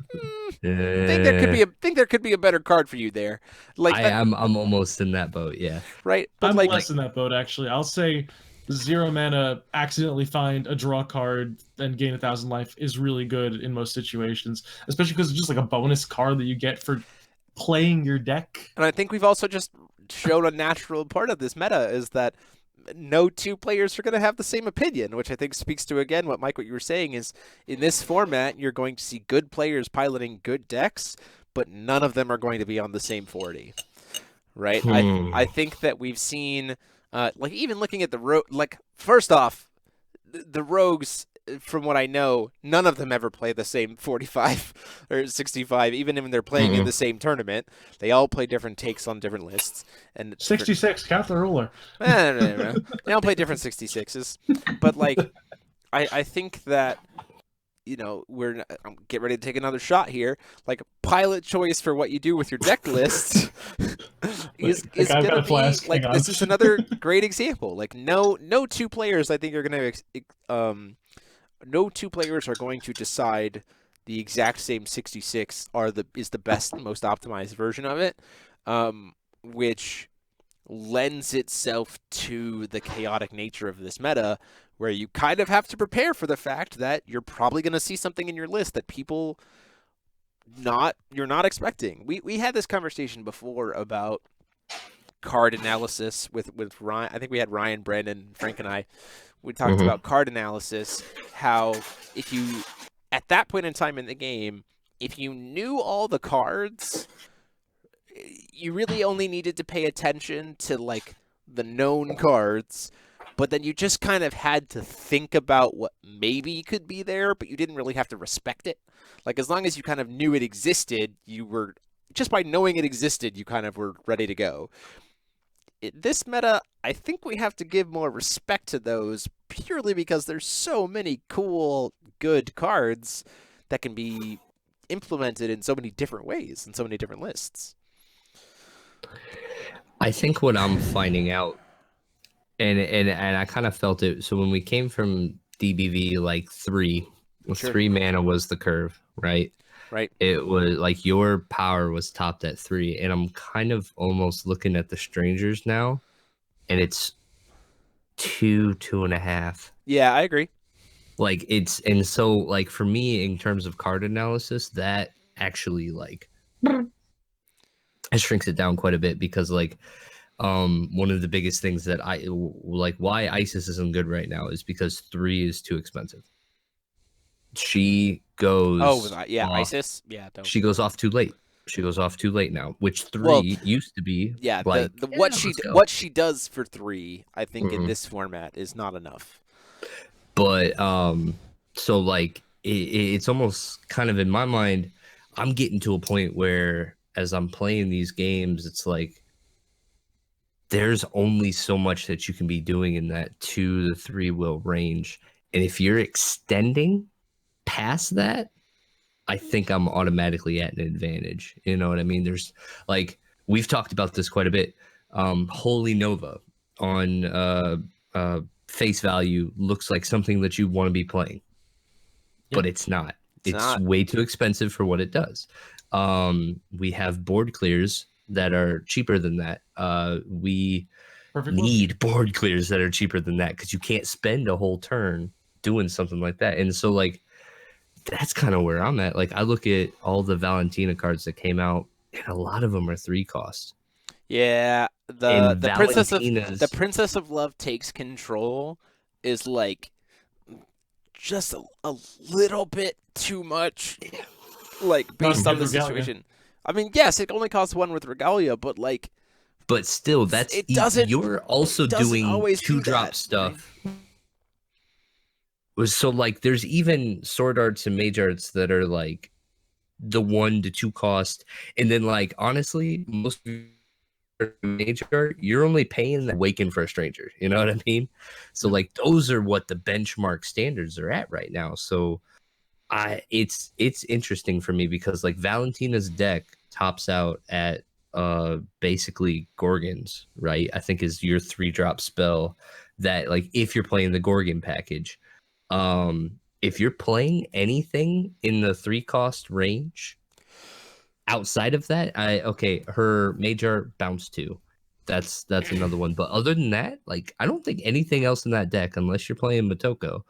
think there could be a better card for you there. Like I'm almost in that boat, yeah. Right, but I'm less in that boat actually. I'll say 0 mana, accidentally find a draw card and gain 1,000 life is really good in most situations, especially because it's just like a bonus card that you get for playing your deck. And I think we've also just shown a natural part of this meta is that no two players are going to have the same opinion, which I think speaks to, again, what you were saying is in this format, you're going to see good players piloting good decks, but none of them are going to be on the same 40, right? I think that we've seen, like even looking at first off, the rogues, from what I know, none of them ever play the same 45 or 65, even when they're playing in the same tournament. They all play different takes on different lists. And 66, count the ruler. No. They all play different 66s. But, like, I think that, get ready to take another shot here. Like, pilot choice for what you do with your deck list is going to be, like, this is another great example. Like, no two players, I think, are going to... No two players are going to decide the exact same 66 is the best, most optimized version of it, which lends itself to the chaotic nature of this meta, where you kind of have to prepare for the fact that you're probably going to see something in your list that you're not expecting. We had this conversation before about card analysis with Ryan. I think we had Ryan, Brandon, Frank, and I. We talked about card analysis, how if you, at that point in time in the game, if you knew all the cards, you really only needed to pay attention to, like, the known cards, but then you just kind of had to think about what maybe could be there, but you didn't really have to respect it. Like, as long as you kind of knew it existed, just by knowing it existed, you kind of were ready to go. this meta, I think we have to give more respect to those purely because there's so many cool, good cards that can be implemented in so many different ways in so many different lists. I think what I'm finding out, and I kind of felt it. So when we came from DBV, like three mana was the curve, right? Right. It was like your power was topped at 3, and I'm kind of almost looking at the strangers now, and it's 2.5. Yeah, I agree. Like and so like for me in terms of card analysis, that actually like it shrinks it down quite a bit because like one of the biggest things that I like why ISIS isn't good right now is because 3 is too expensive. She goes ISIS. Yeah, don't. She goes off too late. She goes off too late now, which 3 used to be. Yeah, like, what she does for 3, I think in this format is not enough. But so like it's almost kind of in my mind, I'm getting to a point where as I'm playing these games, it's like there's only so much that you can be doing in that 2 to 3 will range, and if you're extending past that, I think I'm automatically at an advantage. You know what I mean? There's like we've talked about this quite a bit. Holy Nova on face value looks like something that you want to be playing, but it's not. It's way too expensive for what it does. We have board clears that are cheaper than that. We need board clears that are cheaper than that because you can't spend a whole turn doing something like that. And so like that's kind of where I'm at. Like I look at all the Valentina cards that came out, and a lot of them are 3 cost. Yeah, the Princess of Love Takes Control is like just a little bit too much, like based on the situation. I mean, yes, it only costs 1 with Regalia, but like, but still, that's it. Doesn't you're also doing 2-drop stuff. Right? So like, there's even Sword Arts and Mage Arts that are like the 1 to 2 cost, and then like honestly, most Mage Art, you're only paying that Awaken for a Stranger. You know what I mean? So like those are what the benchmark standards are at right now. So it's interesting for me because like Valentina's deck tops out at basically Gorgons, right? I think is your 3-drop spell that like if you're playing the Gorgon package, if you're playing anything in the 3-cost range outside of that, her Major bounce 2. That's another one. But other than that, like I don't think anything else in that deck, unless you're playing Motoko,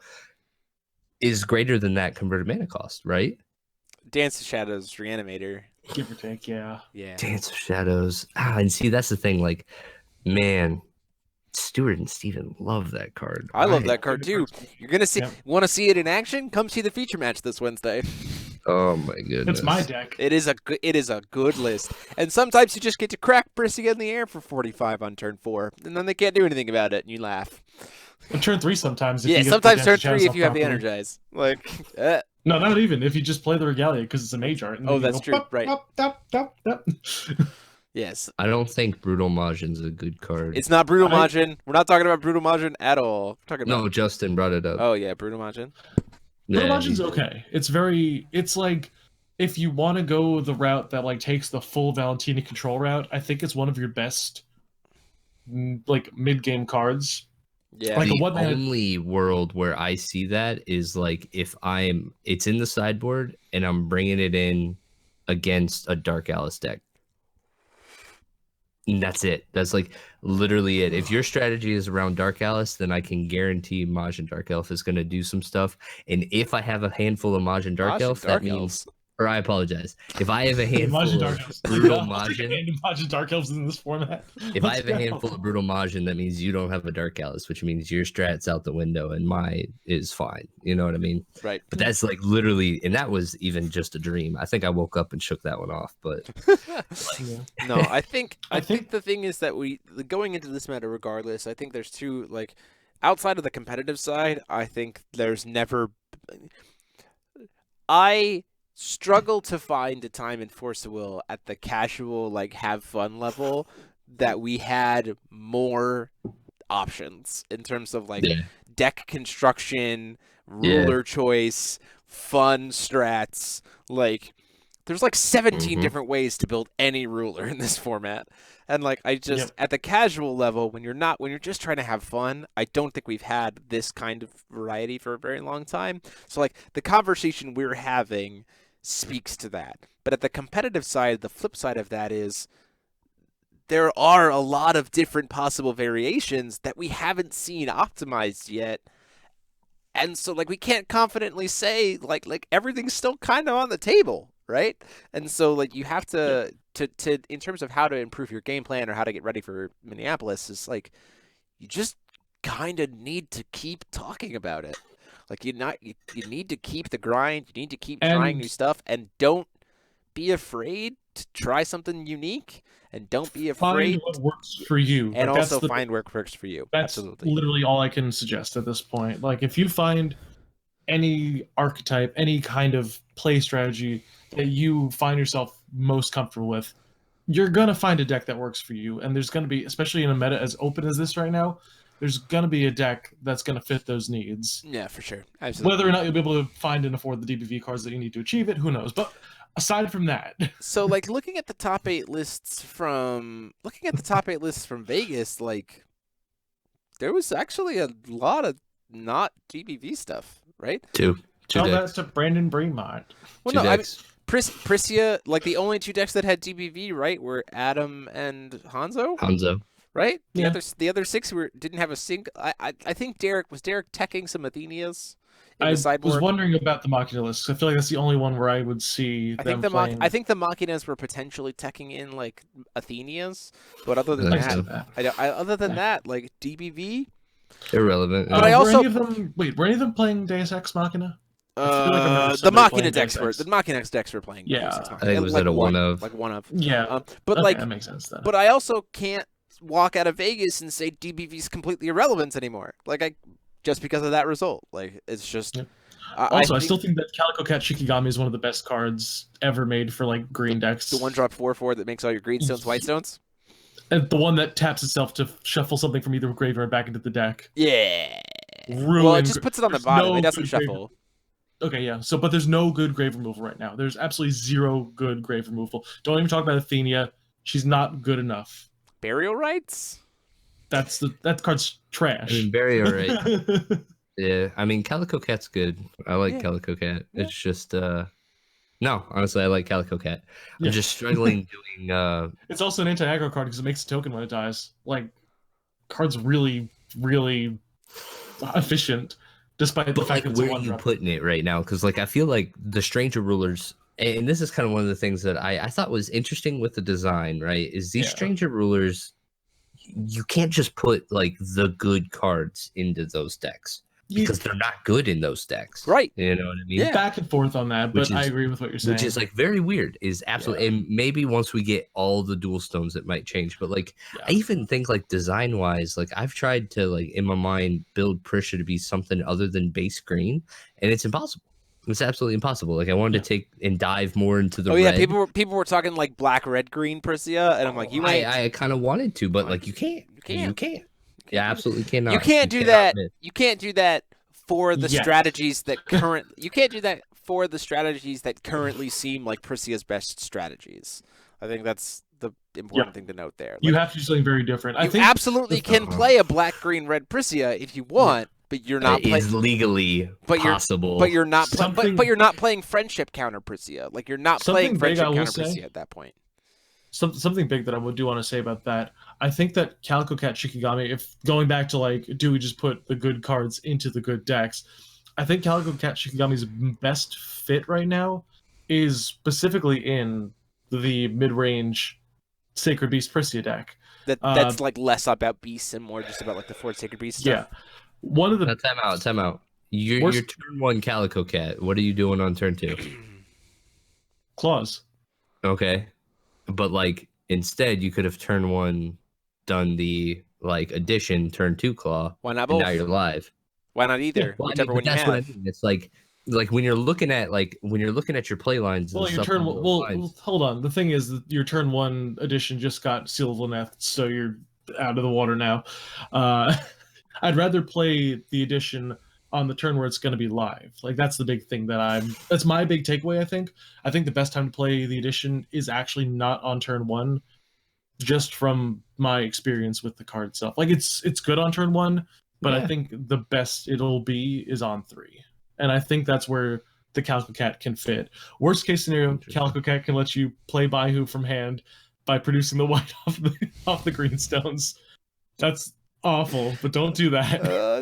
is greater than that converted mana cost, right? Dance of Shadows Reanimator. Give or take, yeah. Dance of Shadows. And see, that's the thing. Like, man, Stuart and Steven love that card. I love that card too. You're gonna see. Want to see it in action? Come see the feature match this Wednesday. Oh my goodness! It's my deck. It is a good list, and sometimes you just get to crack Brissia in the air for 45 on turn 4, and then they can't do anything about it, and you laugh. On turn 3 sometimes. Sometimes turn 3 if you have the Energize. Like, no, not even if you just play the Regalia because it's a Mage Art. And that's true. Right. Yes. I don't think Brutal Majin's a good card. It's not Brutal Majin. We're not talking about Brutal Majin at all. We're talking about... No, Justin brought it up. Oh yeah, Brutal Majin. Brutal Majin's okay. It's like if you want to go the route that like takes the full Valentina control route, I think it's one of your best like mid-game cards. Yeah. Like the only world where I see that is like if it's in the sideboard and I'm bringing it in against a Dark Alice deck. And that's it. That's like literally it. If your strategy is around Dark Alice, then I can guarantee Majin Dark Elf is going to do some stuff. And if I have a handful of Majin Dark Elf, that means... Or I apologize. If I have a handful of Brutal Majin... Majin Dark Elves in this format. If I have a handful of Brutal Majin, that means you don't have a Dark Alice, which means your strat's out the window and mine is fine. You know what I mean? Right. But that's like literally... And that was even just a dream. I think I woke up and shook that one off, but... No, I think the thing is that going into this meta regardless, I think there's two, like, outside of the competitive side, I think there's never... I struggle to find a time in Force of Will at the casual, like, have fun level that we had more options in terms of like deck construction, ruler choice, fun strats. Like there's like 17 different ways to build any ruler in this format. And like I just at the casual level, when you're just trying to have fun, I don't think we've had this kind of variety for a very long time. So like the conversation we're having speaks to that. But at the competitive side, the flip side of that is there are a lot of different possible variations that we haven't seen optimized yet. And so like we can't confidently say like everything's still kind of on the table, right? And so like you have to in terms of how to improve your game plan or how to get ready for Minneapolis is like you just kind of need to keep talking about it. Like you need to keep the grind, you need to keep trying new stuff, and don't be afraid to try something unique, and don't be afraid find what works for you, and also find what works for you. That's Absolutely. literally all I can suggest at this point. Like if you find any archetype, any kind of play strategy that you find yourself most comfortable with, you're gonna find a deck that works for you. And there's gonna be, especially in a meta as open as this right now, there's gonna be a deck that's gonna fit those needs. Yeah, for sure. Absolutely. Whether or not you'll be able to find and afford the DBV cards that you need to achieve it, who knows? But aside from that, so like looking at the top 8 lists from Vegas, like there was actually a lot of not DBV stuff, right? Two tell decks. that to Brandon Bremont. Well, Two no, decks. Prisia, like the only 2 decks that had DBV, right, were Adam and Hanzo, right? The other 6 didn't have a sync. I think Derrick teching some Athenias in the sideboard. Was wondering about the Machina list. I feel like that's the only one where I would see them playing. I think the Machinas were potentially teching in like Athenias, but other than that, like DBV, irrelevant. But I also were any of them playing Deus Ex Machina? The Machina decks were playing. Yeah, Deus Ex Machina. I think it was at a one of. Yeah, but okay, that makes sense then. But I also can't walk out of Vegas and say DBV is completely irrelevant anymore. Like just because of that result. Like it's just. Yeah. I still think that Calico Cat Shikigami is one of the best cards ever made for like green decks. The 1-drop 4/4 that makes all your green stones white stones. And the one that taps itself to shuffle something from either graveyard back into the deck. Yeah. Well, it just puts it on the bottom. It doesn't shuffle. Okay, yeah. So, but there's no good grave removal right now. There's absolutely zero good grave removal. Don't even talk about Athenia. She's not good enough. Burial rites? That card's trash. I mean, burial right. Yeah, I mean, Calico Cat's good. I like Calico Cat. Yeah. It's just, no, honestly, I like Calico Cat. I'm just struggling doing. It's also an anti-aggro card because it makes a token when it dies. Like, card's really, really efficient, despite the fact that it's where a are you one-drop. putting it right now? Because like I feel like the Stranger Rulers, and this is kind of one of the things that I thought was interesting with the design, right? Is these Stranger Rulers, you can't just put like the good cards into those decks. Because they're not good in those decks. Right. You know what I mean? Yeah. Back and forth on that, but I agree with what you're saying. Which is like very weird. Is absolutely and maybe once we get all the dual stones it might change. But like I even think like design wise, like I've tried to like in my mind build Prisha to be something other than base green, and it's impossible. It's absolutely impossible. Like I wanted to take and dive more into the red. people were talking like black, red, green Prisia, and I'm like, I kind of wanted to, but like you can't. You can't. Yeah, absolutely cannot. You can't do that. You can't do that for the strategies that You can't do that for the strategies that currently seem like Prisia's best strategies. I think that's the important thing to note there. Like, you have to do something very different. You absolutely can play a black, green, red Prisia if you want, but you're not playing. It is legally possible. But you're not. But you're not playing friendship counter Prisia. Like you're not playing friendship counter Prisia at that point. Something big that I do want to say about that. I think that Calico Cat Shikigami, if going back to like, do we just put the good cards into the good decks? I think Calico Cat Shikigami's best fit right now is specifically in the mid-range Sacred Beast Prisia deck. That's like less about beasts and more just about like the Ford Sacred Beast stuff. Yeah. One of the time out. Your turn 1 Calico Cat. What are you doing on turn 2? Claws. Okay. But like instead you could have turn 1 done the like addition turn 2 claw. Why not both? And now you're live. Why not either? Yeah, Whichever one you have. What I mean. It's like like when you're looking at your play lines. Well, and your stuff turn. along those Well, lines. hold on. The thing is that your turn 1 edition just got Sylvaneth, so you're out of the water now. I'd rather play the edition on the turn where it's going to be live. Like that's the big thing that's my big takeaway. I think the best time to play the edition is actually not on turn 1, just from my experience with the card itself. Like it's good on turn 1, but Yeah. I think the best it'll be is on 3. And I think that's where the Calico Cat can fit. Worst case scenario, Interesting. Calico Cat can let you play Baihu from hand by producing the white off the green stones. That's awful, but don't do that.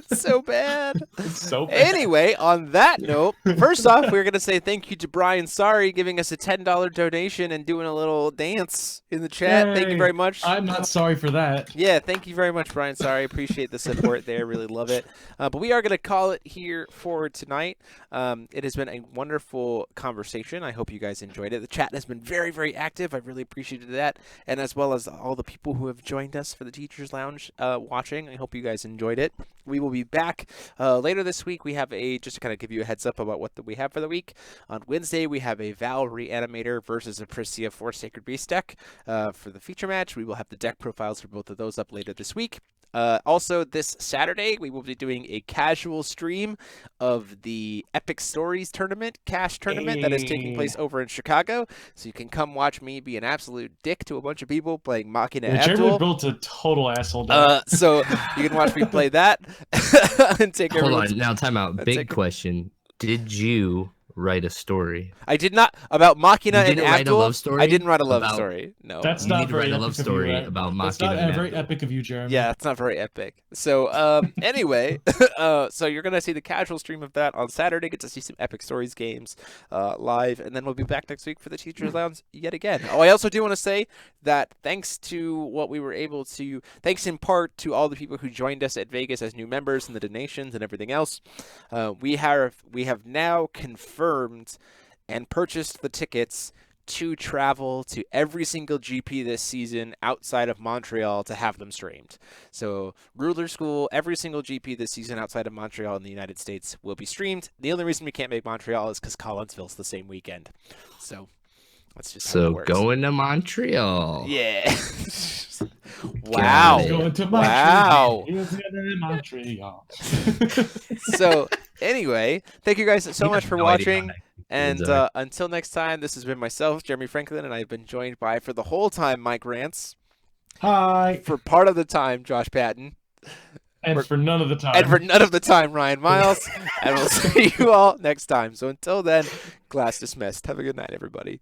It's so bad. It's so bad. Anyway, on that note, first off, we're going to say thank you to Brian Sari giving us a $10 donation and doing a little dance in the chat. Thank you Yay. very much. I'm not sorry for that. Yeah, thank you very much, Brian Sari. Appreciate the support there. Really love it. But we are going to call it here for tonight. It has been a wonderful conversation. I hope you guys enjoyed it. The chat has been very, very active. I really appreciated that. And as well as all the people who have joined us for the Teachers Lounge watching. I hope you guys enjoyed it. We will be back later this week. We have just to kind of give you a heads up about what we have for the week. On Wednesday, we have a Val Reanimator versus a Priscia 4 Sacred Beast deck for the feature match. We will have the deck profiles for both of those up later this week. Also, this Saturday, we will be doing a casual stream of the Epic Stories tournament, cash tournament that is taking place over in Chicago. So you can come watch me be an absolute dick to a bunch of people playing Machina Jeremy Abdul. built a total asshole deck. So you can watch me play that and take Hold everyone's... on, now time out. Big question: did you write a story? I did not about Machina You and didn't write a Abdul. love story I didn't write a love about- story. No. That's You not need to very write a epic love of you, story right? about That's Machina not and very Abdul. epic of you, Jeremy. Yeah, it's not very epic. So anyway, so you're gonna see the casual stream of that on Saturday. Get to see some Epic Stories games live, and then we'll be back next week for the Teachers Lounge yet again. Oh, I also do want to say that thanks to what we were able to, thanks in part to all the people who joined us at Vegas as new members and the donations and everything else, we have now confirmed and purchased the tickets to travel to every single GP this season outside of Montreal to have them streamed. So Ruler School, every single GP this season outside of Montreal in the United States will be streamed. The only reason we can't make Montreal is because Collinsville's the same weekend. So that's just how it So works. going to Montreal. Yeah. Wow. Got it. Going to Wow. Montreal. So anyway, thank you guys so much for No idea watching. how that And kids are. until next time, this has been myself, Jeremy Franklin, and I've been joined by, for the whole time, Mike Rance. Hi. For part of the time, Josh Patton. And for none of the time. And for none of the time, Ryan Miles. And we'll see you all next time. So until then, class dismissed. Have a good night, everybody.